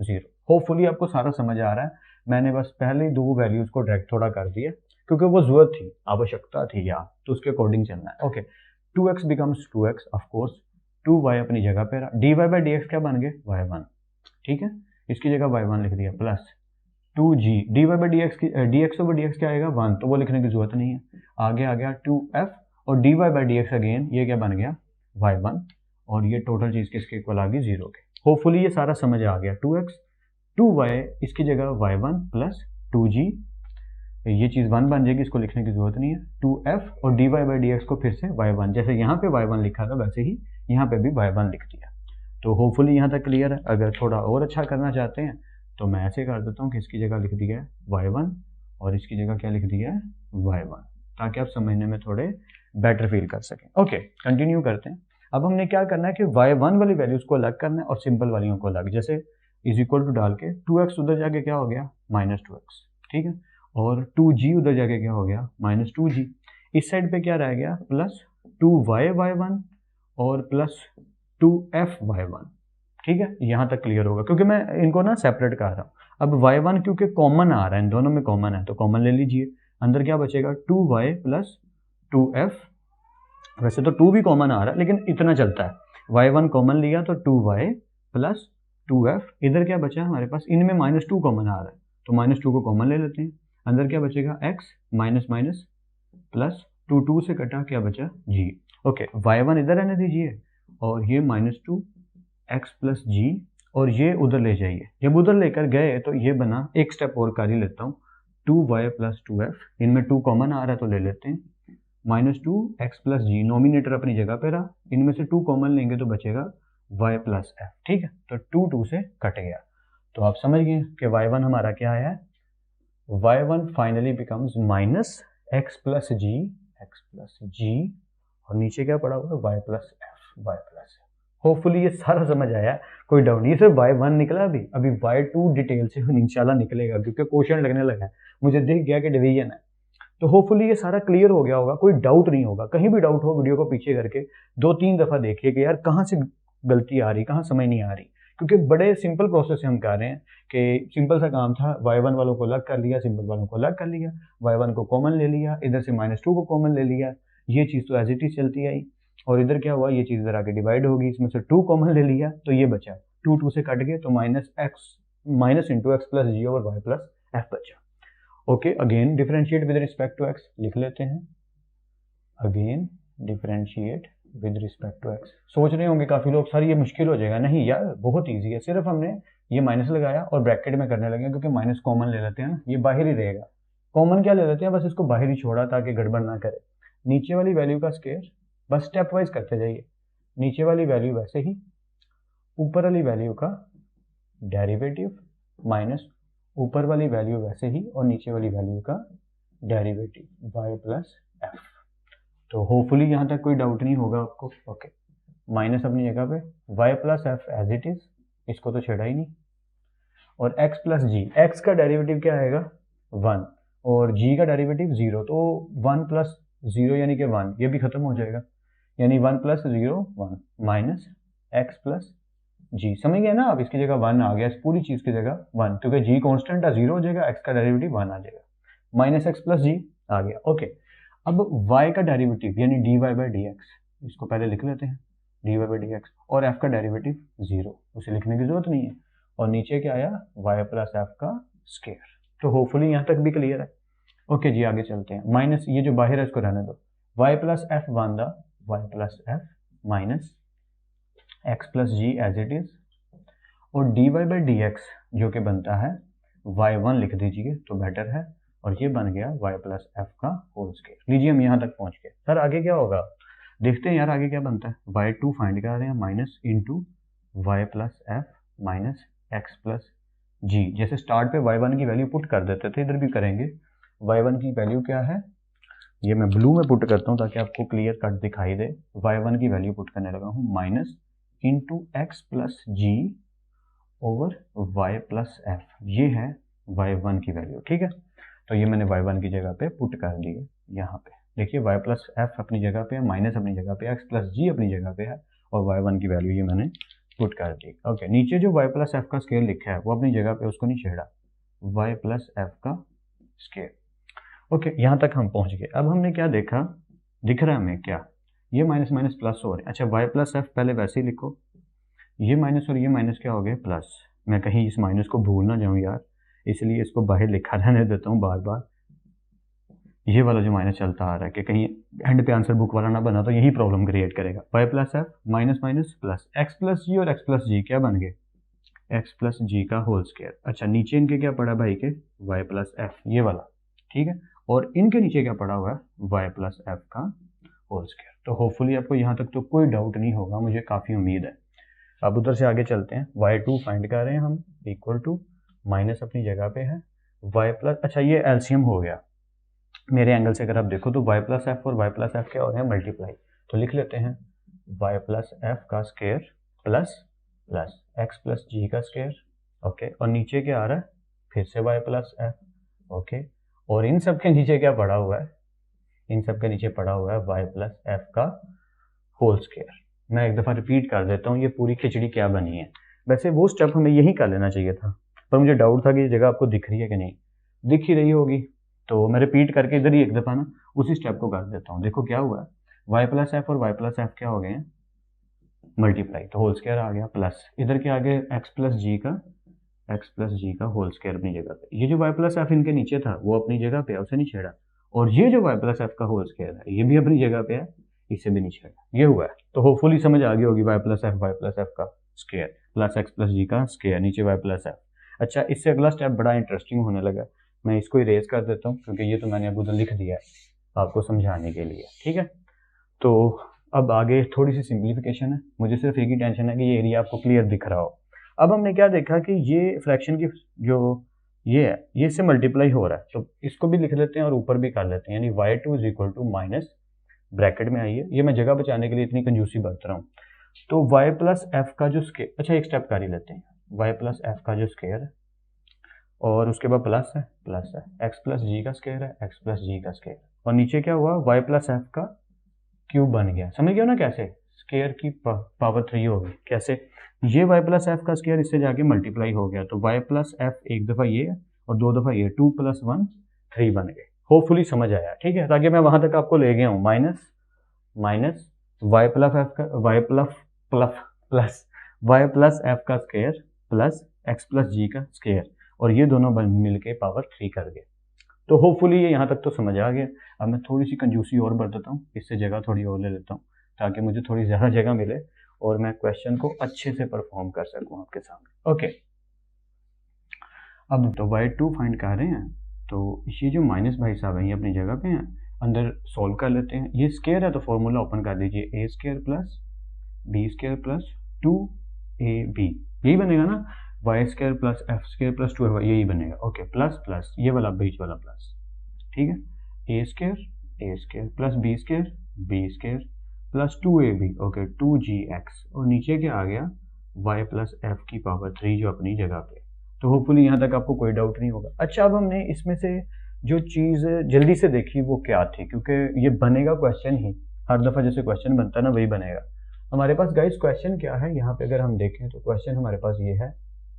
0। होपफुली आपको सारा समझ आ रहा है। मैंने बस पहले 2 वैल्यूज़ को डायरेक्ट थोड़ा कर दिया क्योंकि वो ज़रूरत थी, आवश्यकता थी यार, तो उसके अकॉर्डिंग चलना है। Okay, 2x becomes 2x of course, 2y अपनी जगह पे रहा, dy/dx क्या बन गए y1, ठीक है, इसकी जगह y1 लिख दिया, प्लस 2g, dy/dx की dx/dx क्या आएगा 1, तो वो लिखने की जरूरत नहीं है। आगे आ गया 2f, और dy/dx अगेन ये क्या बन गया y1, और ये टोटल चीज़ किसके इक्वल आ गई 0 के। होपफुली ये सारा समझ आ गया। 2x 2y, इसकी जगह y1 प्लस 2g, ये चीज़ 1 बन जाएगी, इसको लिखने की जरूरत नहीं है। 2f और dy/dx को फिर से y1, जैसे यहाँ पे y1 लिखा था वैसे ही यहाँ पे भी y1 लिख दिया। तो होपफुली यहाँ तक क्लियर है। अगर थोड़ा और अच्छा करना चाहते हैं तो मैं ऐसे कर देता हूँ कि इसकी जगह लिख दिया है y1, और इसकी जगह क्या लिख दिया है y1, ताकि आप समझने में थोड़े बेटर फील कर सकें। ओके, कंटिन्यू करते हैं। अब हमने क्या करना है कि y1 वाली वैल्यूज़ को अलग करना है और सिंपल वालियों को अलग, जैसे = डाल के 2x उधर जाके क्या हो गया -2x, ठीक है, और 2g उधर जाके क्या हो गया -2g। इस साइड पे क्या रह गया प्लस 2y/y1 और प्लस 2f y1, ठीक है। यहाँ तक क्लियर होगा क्योंकि मैं इनको ना सेपरेट कर रहा हूँ। अब y1 क्योंकि कॉमन आ रहा है, इन दोनों में कॉमन है, तो कॉमन ले लीजिए। अंदर क्या बचेगा 2y प्लस 2f, वैसे तो 2 भी कॉमन आ रहा है लेकिन इतना चलता है, y1 कॉमन लिया तो 2y प्लस 2f। इधर क्या बचा हमारे पास, इनमें -2 कॉमन आ रहा है तो -2 को कॉमन ले लेते हैं। अंदर क्या बचेगा x minus minus plus two से कटा क्या बचा जी। ओके, y1 इधर रहने दीजिए और ये -2x प्लस जी और ये उधर ले जाइए। जब उधर लेकर गए तो ये बना, एक स्टेप और कर ही लेता हूँ, 2y प्लस 2f, इनमें 2 कॉमन आ रहा है तो ले लेते हैं, -2x प्लस जी, नोमिनेटर अपनी जगह पे रहा, इनमें से 2 कॉमन लेंगे तो बचेगा y प्लस f। ठीक है, तो 2 से कट गया। तो आप समझ गए कि y1 हमारा क्या आया है, y1 finally becomes -x plus G और नीचे क्या पड़ा हुआ है y प्लस f। होपफुली ये सारा समझ आया, कोई डाउट नहीं। सिर्फ y1 निकला, अभी y2 डिटेल से इंशाल्लाह निकलेगा क्योंकि क्वेश्चन लगने लगा है, मुझे दिख गया कि डिवीजन है। तो होपफुली ये सारा क्लियर हो गया होगा, कोई डाउट नहीं होगा। कहीं भी डाउट हो वीडियो को पीछे करके 2-3 दफा देखिए कि यार कहाँ से गलती आ रही, कहाँ समझ नहीं आ रही, क्योंकि बड़े सिंपल प्रोसेस से हम कर रहे हैं कि सिंपल सा काम था, y1 वालों को अलग कर लिया, सिंपल वालों को अलग कर लिया, y1 को कॉमन ले लिया, इधर से -2 को कॉमन ले लिया, ये चीज़ तो एज इट इज चलती आई, और इधर क्या हुआ, ये चीज़ इधर आके डिवाइड होगी, इसमें से 2 कॉमन ले लिया तो ये बचा, 2 से कट गए तो -x plus G over y plus f बचा। Okay, again differentiate with respect to x लिख लेते हैं, again differentiate with respect to x। सोच रहे होंगे काफ़ी लोग, सर ये मुश्किल हो जाएगा। नहीं यार, बहुत ईजी है, सिर्फ हमने ये माइनस लगाया और ब्रैकेट में करने लगे, क्योंकि माइनस कॉमन ले लेते हैं ना, ये बाहर ही रहेगा। कॉमन क्या ले लेते हैं, बस इसको बाहर ही छोड़ा ताकि गड़बड़ ना करे। नीचे वाली वैल्यू का स्क्वायर, बस स्टेप वाइज करते जाइए, नीचे वाली वैल्यू वैसे ही, ऊपर वाली वैल्यू का डेरिवेटिव माइनस ऊपर वाली वैल्यू वैसे ही और नीचे वाली वैल्यू का डेरिवेटिव y प्लस एफ। तो होपफुली यहाँ तक कोई डाउट नहीं होगा आपको। ओके, माइनस अपनी जगह पे, y plus f as it is, इसको तो छेड़ा ही नहीं, और x प्लस जी, x का डेरिवेटिव क्या आएगा 1 और g का डेरिवेटिव 0, तो 1 प्लस 0 यानी कि 1, ये भी खत्म हो जाएगा, यानी 1 प्लस 0 1 माइनस x प्लस जी। समझ गए ना आप, इसकी जगह 1 आ गया, इस पूरी चीज की जगह 1, क्योंकि g कांस्टेंट है, 0 हो जाएगा, x का डेरिवेटिव 1 आ जाएगा, माइनस x प्लस जी आ गया। ओके, अब y का डेरिवेटिव यानी dy बाई डी एक्स, इसको पहले लिख लेते हैं, dy बाई डी एक्स, और f का डेरिवेटिव 0, उसे लिखने की जरूरत नहीं है, और नीचे क्या आया y प्लस एफ का स्क्वायर। तो होपफुली यहाँ तक भी क्लियर है। ओके जी, आगे चलते हैं, माइनस ये जो बाहर है इसको रहने दो, y प्लस एफ बांधा, y plus F minus x plus G as it is, और dy बाई डी एक्स जो कि बनता है y1 लिख दीजिए तो बेटर है, और ये बन गया y प्लस एफ का होल स्क्वायर। लीजिए हम यहाँ तक पहुँच गए, सर आगे क्या होगा, देखते हैं यार आगे क्या बनता है। y2 फाइंड कर रहे हैं, minus into y plus F minus x plus G. जैसे स्टार्ट पे y1 की वैल्यू पुट कर देते थे, इधर भी करेंगे। y1 की वैल्यू क्या है, ये मैं ब्लू में पुट करता हूँ ताकि आपको क्लियर कट दिखाई दे। y1 की वैल्यू पुट करने लगा हूँ, minus into x plus G over y plus F, ये है y1 की वैल्यू। ठीक है, तो ये मैंने y1 की जगह पे पुट कर दी है। यहाँ पे देखिए y प्लस एफ अपनी जगह पे है, माइनस अपनी जगह पे, x प्लस जी अपनी जगह पे है, और y1 की वैल्यू ये मैंने पुट कर दी। ओके, नीचे जो y प्लस एफ का स्क्वायर लिखा है वो अपनी जगह पे, उसको नहीं छेड़ा, y प्लस एफ का स्क्वायर। ओके, यहाँ तक हम पहुँच गए। अब हमने क्या देखा, दिख रहा है हमें क्या, ये माइनस माइनस प्लस हो रहे हैं। अच्छा, y प्लस एफ पहले वैसे ही लिखो, ये माइनस और ये माइनस क्या हो गए प्लस, मैं कहीं इस माइनस को भूल ना जाऊँ यार, इसलिए इसको बाहर लिखा रहने देता हूँ बार बार। ये वाला जो माइनस चलता आ रहा है कि कहीं एंड पे आंसर बुक वाला ना बना तो यही प्रॉब्लम क्रिएट करेगा। y plus F minus minus plus x plus G, और x प्लस जी क्या बन गए x प्लस जी का होल स्क्वायर। अच्छा, नीचे इनके क्या पड़ा भाई के y प्लस एफ, ये वाला, ठीक है, और इनके नीचे क्या पड़ा हुआ है y प्लस एफ का होल स्क्वायर। तो होपफुली आपको यहाँ तक तो कोई डाउट नहीं होगा, मुझे काफ़ी उम्मीद है। अब उधर से आगे चलते हैं, y2 फाइंड कर रहे हैं हम, इक्वल टू माइनस अपनी जगह पे है y प्लस, अच्छा ये एलसीएम हो गया मेरे एंगल से, अगर आप देखो तो y प्लस एफ और y प्लस एफ क्या हो रहे हैं मल्टीप्लाई, तो लिख लेते हैं y प्लस एफ का square plus plus x plus G का स्क्वायर। ओके, और नीचे क्या आ रहा है फिर से y प्लस एफ। ओके, और इन सब के नीचे क्या पड़ा हुआ है, इन सब के नीचे पड़ा हुआ है y प्लस एफ का होल स्क्वायर। मैं एक दफ़ा रिपीट कर देता हूँ, ये पूरी खिचड़ी क्या बनी है। वैसे वो स्टेप हमें यही कर लेना चाहिए था, पर मुझे डाउट था कि ये जगह आपको दिख रही है कि नहीं, दिख ही रही होगी, तो मैं रिपीट करके इधर ही एक दफ़ा ना उसी स्टेप को कर देता हूँ। देखो क्या हुआ है, y प्लस एफ और y प्लस एफ क्या हो गए हैं मल्टीप्लाई, तो होल स्क्वायर आ गया, प्लस इधर के आगे x प्लस जी का होल स्क्वायर अपनी जगह पे। ये जो y प्लस एफ इनके नीचे था वो अपनी जगह पे, उसे नहीं छेड़ा, और ये जो y प्लस एफ का होल स्क्वायर है ये भी अपनी जगह पे है, इसे भी नहीं छेड़ा, ये हुआ है। तो होपफुली समझ आ गई होगी y प्लस एफ का square plus x plus G का स्क्वायर नीचे y प्लस एफ। अच्छा, इससे अगला स्टेप बड़ा इंटरेस्टिंग होने लगा, मैं इसको इरेज कर देता हूँ क्योंकि ये तो मैंने अब उधर लिख दिया है आपको समझाने के लिए, ठीक है। तो अब आगे थोड़ी सी सिंप्लीफिकेशन है, मुझे सिर्फ एक ही टेंशन है कि ये एरिया आपको क्लियर दिख रहा हो। अब हमने क्या देखा कि ये फ्रैक्शन की जो ये है ये इससे मल्टीप्लाई हो रहा है, तो इसको भी लिख लेते हैं और ऊपर भी कर लेते हैं, यानी y2 is equal to minus bracket में आइए, ये मैं जगह बचाने के लिए इतनी कंजूसी बरत रहा हूँ। तो y प्लस एफ का जो स्क्वायर, अच्छा एक स्टेप कर ही लेते हैं, y प्लस एफ का जो स्क्वायर है और उसके बाद प्लस है एक्स प्लस जी का स्क्वायर है, एक्स प्लस जी का स्क्वायर, और नीचे क्या हुआ y प्लस एफ का क्यूब बन गया। समझ गया ना कैसे, स्क्वायर की पावर 3 होगी, कैसे, ये y प्लस एफ का स्क्वायर इससे जाके मल्टीप्लाई हो गया, तो y प्लस एफ एक दफ़ा ये और दो दफ़ा ये, 2 प्लस 1 3 बन गए। होपफुली समझ आया, ठीक है, ताकि मैं वहां तक आपको ले गया हूँ, माइनस y प्लस एफ का y प्लस एफ का square plus x plus G का स्क्वायर, और ये दोनों मिलके पावर 3 कर गए। तो होपफुली ये यहाँ तक तो समझ आ गया। अब मैं थोड़ी सी कंजूसी और बढ़ देता हूँ, इससे जगह थोड़ी और ले लेता हूँ ताकि मुझे थोड़ी ज़्यादा जगह मिले और मैं क्वेश्चन को अच्छे से परफॉर्म कर सकूँ आपके सामने। ओके, अब तो y2 फाइंड कर रहे हैं, तो ये जो माइनस भाई साहब हैं ये अपनी जगह पे हैं, अंदर सॉल्व कर लेते हैं। ये स्क्वायर है तो फॉर्मूला ओपन कर दीजिए, a square plus B square plus 2ab, यही बनेगा ना, y square plus f square plus 2 यही बनेगा। ओके, प्लस प्लस ये वाला बीच वाला प्लस, ठीक है, A square plus B square plus 2ab, okay 2gx, और नीचे क्या आ गया y प्लस एफ की पावर 3 जो अपनी जगह पे। तो होपफुली यहाँ तक आपको कोई डाउट नहीं होगा। अच्छा, अब हमने इसमें से जो चीज़ जल्दी से देखी वो क्या थी, क्योंकि ये बनेगा क्वेश्चन ही, हर दफ़ा जैसे क्वेश्चन बनता है ना वही बनेगा हमारे पास। गाइस क्वेश्चन क्या है यहाँ पे, अगर हम देखें तो क्वेश्चन हमारे पास ये है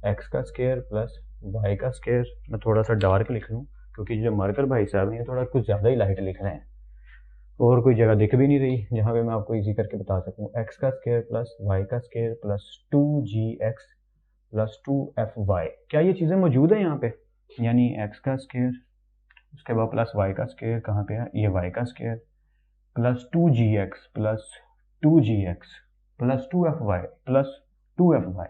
एक्स का स्क्वायर प्लस वाई का स्क्वायर। मैं थोड़ा सा डार्क लिख लूँ क्योंकि जो मार्कर भाई साहब हैं थोड़ा कुछ ज़्यादा ही लाइट लिख रहे हैं और कोई जगह दिख भी नहीं रही जहाँ पे मैं आपको इजी करके बता सकूँ। एक्स का स्क्वायर प्लस वाई का square plus 2gx plus 2fy, क्या ये चीज़ें मौजूद हैं यहाँ पे, यानी एक्स का स्क्वायर उसके बाद प्लस वाई का स्क्वायर, कहाँ पे है ये वाई का square plus 2gx plus 2gx plus 2fy plus 2fy,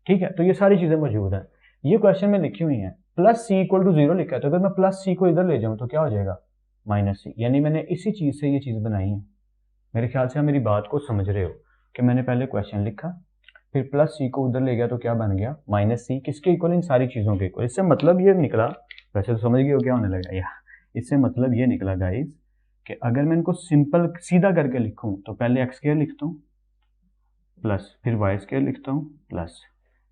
ठीक है। तो ये सारी चीज़ें मौजूद हैं, ये क्वेश्चन में लिखी हुई हैं। प्लस सी इक्वल टू 0 लिखा है, तो अगर मैं प्लस सी को इधर ले जाऊँ तो क्या हो जाएगा माइनस सी, यानी मैंने इसी चीज़ से ये चीज़ बनाई है। मेरे ख्याल से आप मेरी बात को समझ रहे हो कि मैंने पहले क्वेश्चन लिखा फिर प्लस सी को उधर ले गया तो क्या बन गया माइनस सी, किसके इक्वल, इन सारी चीज़ों के इक्वल। इससे मतलब ये निकला, वैसे तो समझ गए हो क्या होने लगा यार, इससे मतलब ये निकला गाइस कि अगर मैं इनको सिंपल सीधा करके लिखूँ तो पहले एक्स स्क्वायर लिखता हूँ प्लस फिर वाई स्क्वायर लिखता हूँ प्लस,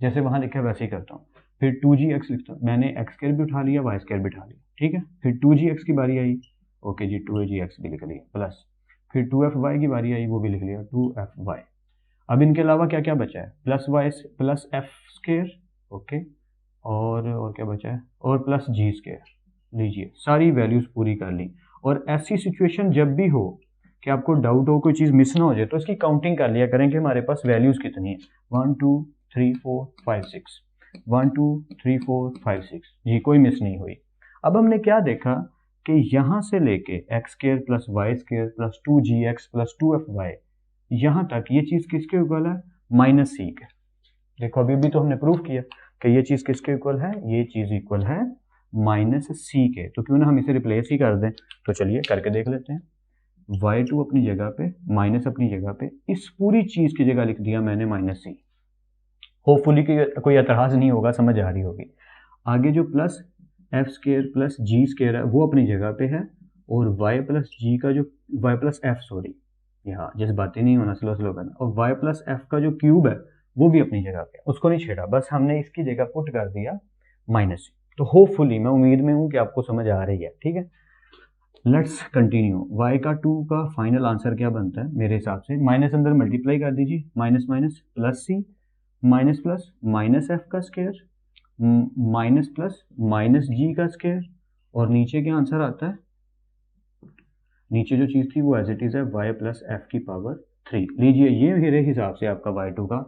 जैसे वहाँ लिखा है वैसे ही करता हूँ, फिर 2gx लिखता हूँ, मैंने एक्स स्क्वायर भी उठा लिया वाई स्क्वायर भी उठा लिया, ठीक है, फिर 2gx की बारी आई, ओके जी 2gx भी लिख लिया प्लस, फिर 2fy की बारी आई वो भी लिख लिया 2fy। अब इनके अलावा क्या क्या बचा है, plus y plus f square, okay, और क्या बचा है, और प्लस जी स्क्वायर, लीजिए सारी वैल्यूज पूरी कर ली। और ऐसी सिचुएशन जब भी हो कि आपको डाउट हो कोई चीज़ मिस ना हो जाए तो इसकी काउंटिंग कर लिया करें कि हमारे पास वैल्यूज कितनी है, 1 2 3 4 5 6, 1 2 3 4 5 6, जी कोई मिस नहीं हुई। अब हमने क्या देखा कि यहाँ से लेके x square plus Y square plus 2gx plus 2fy यहाँ तक ये चीज़ किसके इक्वल है माइनस सी के। देखो अभी भी तो हमने प्रूव किया कि ये चीज़ किसके इक्वल है, ये चीज़ इक्वल है माइनस सी के, तो क्यों ना हम इसे रिप्लेस ही कर दें। तो चलिए करके देख लेते हैं, y2 अपनी जगह पे माइनस अपनी जगह पे, इस पूरी चीज़ की जगह लिख दिया मैंने माइनस सी। होपफुली कोई एतराज़ नहीं होगा, समझ आ रही होगी। आगे जो प्लस एफ स्क्वायर प्लस जी स्क्वायर है वो अपनी जगह पे है, और y प्लस जी का जो y प्लस एफ सॉरी यहाँ जिस बातें नहीं होना स्लो करना, और y प्लस एफ का जो क्यूब है वो भी अपनी जगह पे, उसको नहीं छेड़ा, बस हमने इसकी जगह पुट कर दिया माइनस सी। तो होपफुली मैं उम्मीद में हूँ कि आपको समझ आ रही है, ठीक है। लेट्स कंटिन्यू, y का 2 का फाइनल आंसर क्या बनता है मेरे हिसाब से, माइनस अंदर मल्टीप्लाई कर दीजिए, माइनस माइनस प्लस सी माइनस प्लस माइनस एफ का स्क्वायर माइनस प्लस माइनस जी का स्क्वायर, और नीचे क्या आंसर आता है, नीचे जो चीज़ थी वो एज इट इज़ है y प्लस एफ की पावर 3। लीजिए ये मेरे हिसाब से आपका y2 का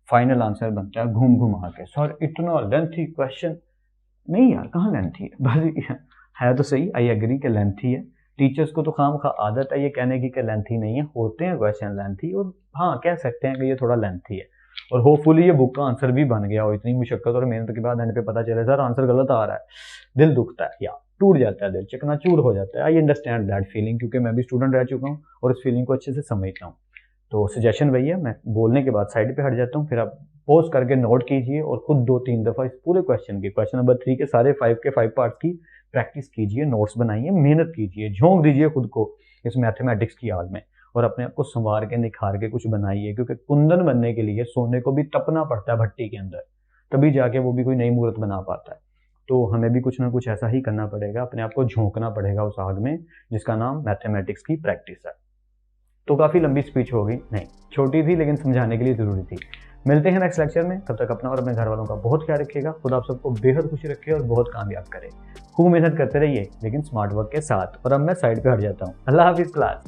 फाइनल आंसर बनता है घूम घुमा के। सॉरी इतना लेंथी क्वेश्चन नहीं यार, कहाँ लेंथी है, बस है तो सही, आई एग्री के लेंथी है, टीचर्स को तो खामखा आदत है ये कहने की कि लेंथी नहीं है, होते हैं क्वेश्चन लेंथी, और हाँ कह सकते हैं कि ये थोड़ा लेंथी है, और होपफुली ये बुक का आंसर भी बन गया हो। इतनी मुशक्कत और मेहनत के बाद एंड पे पता चले सर आंसर गलत आ रहा है, दिल दुखता है या टूट जाता है, दिल चकनाचूर हो जाता है। आई अंडरस्टैंड दैट फीलिंग, क्योंकि मैं भी स्टूडेंट रह चुका हूँ और इस फीलिंग को अच्छे से समझता हूँ। तो सजेशन वही है, मैं बोलने के बाद साइड पे हट जाता हूँ, फिर आप पॉज करके नोट कीजिए और खुद 2-3 दफ़ा इस पूरे क्वेश्चन के क्वेश्चन नंबर 3 के सारे 5 के 5 पार्ट्स की प्रैक्टिस कीजिए, नोट्स बनाइए, मेहनत कीजिए, झोंक दीजिए खुद को इस मैथमेटिक्स की आग में और अपने आप को संवार के निखार के कुछ बनाइए, क्योंकि कुंदन बनने के लिए सोने को भी तपना पड़ता है भट्टी के अंदर, तभी जाके वो भी कोई नई मूर्त बना पाता है। तो हमें भी कुछ ना कुछ ऐसा ही करना पड़ेगा, अपने आप को झोंकना पड़ेगा उस आग में जिसका नाम मैथमेटिक्स की प्रैक्टिस है। तो काफ़ी लंबी स्पीच हो गई, नहीं छोटी थी लेकिन समझाने के लिए ज़रूरी थी। मिलते हैं नेक्स्ट लेक्चर में, तब तक अपना और अपने घर वालों का बहुत ख्याल रखिएगा। खुद आप सबको बेहद खुश रखे और बहुत कामयाब करे। खूब मेहनत करते रहिए लेकिन स्मार्ट वर्क के साथ। और अब मैं साइड पे हट जाता हूँ। अल्लाह हाफिज़ क्लास।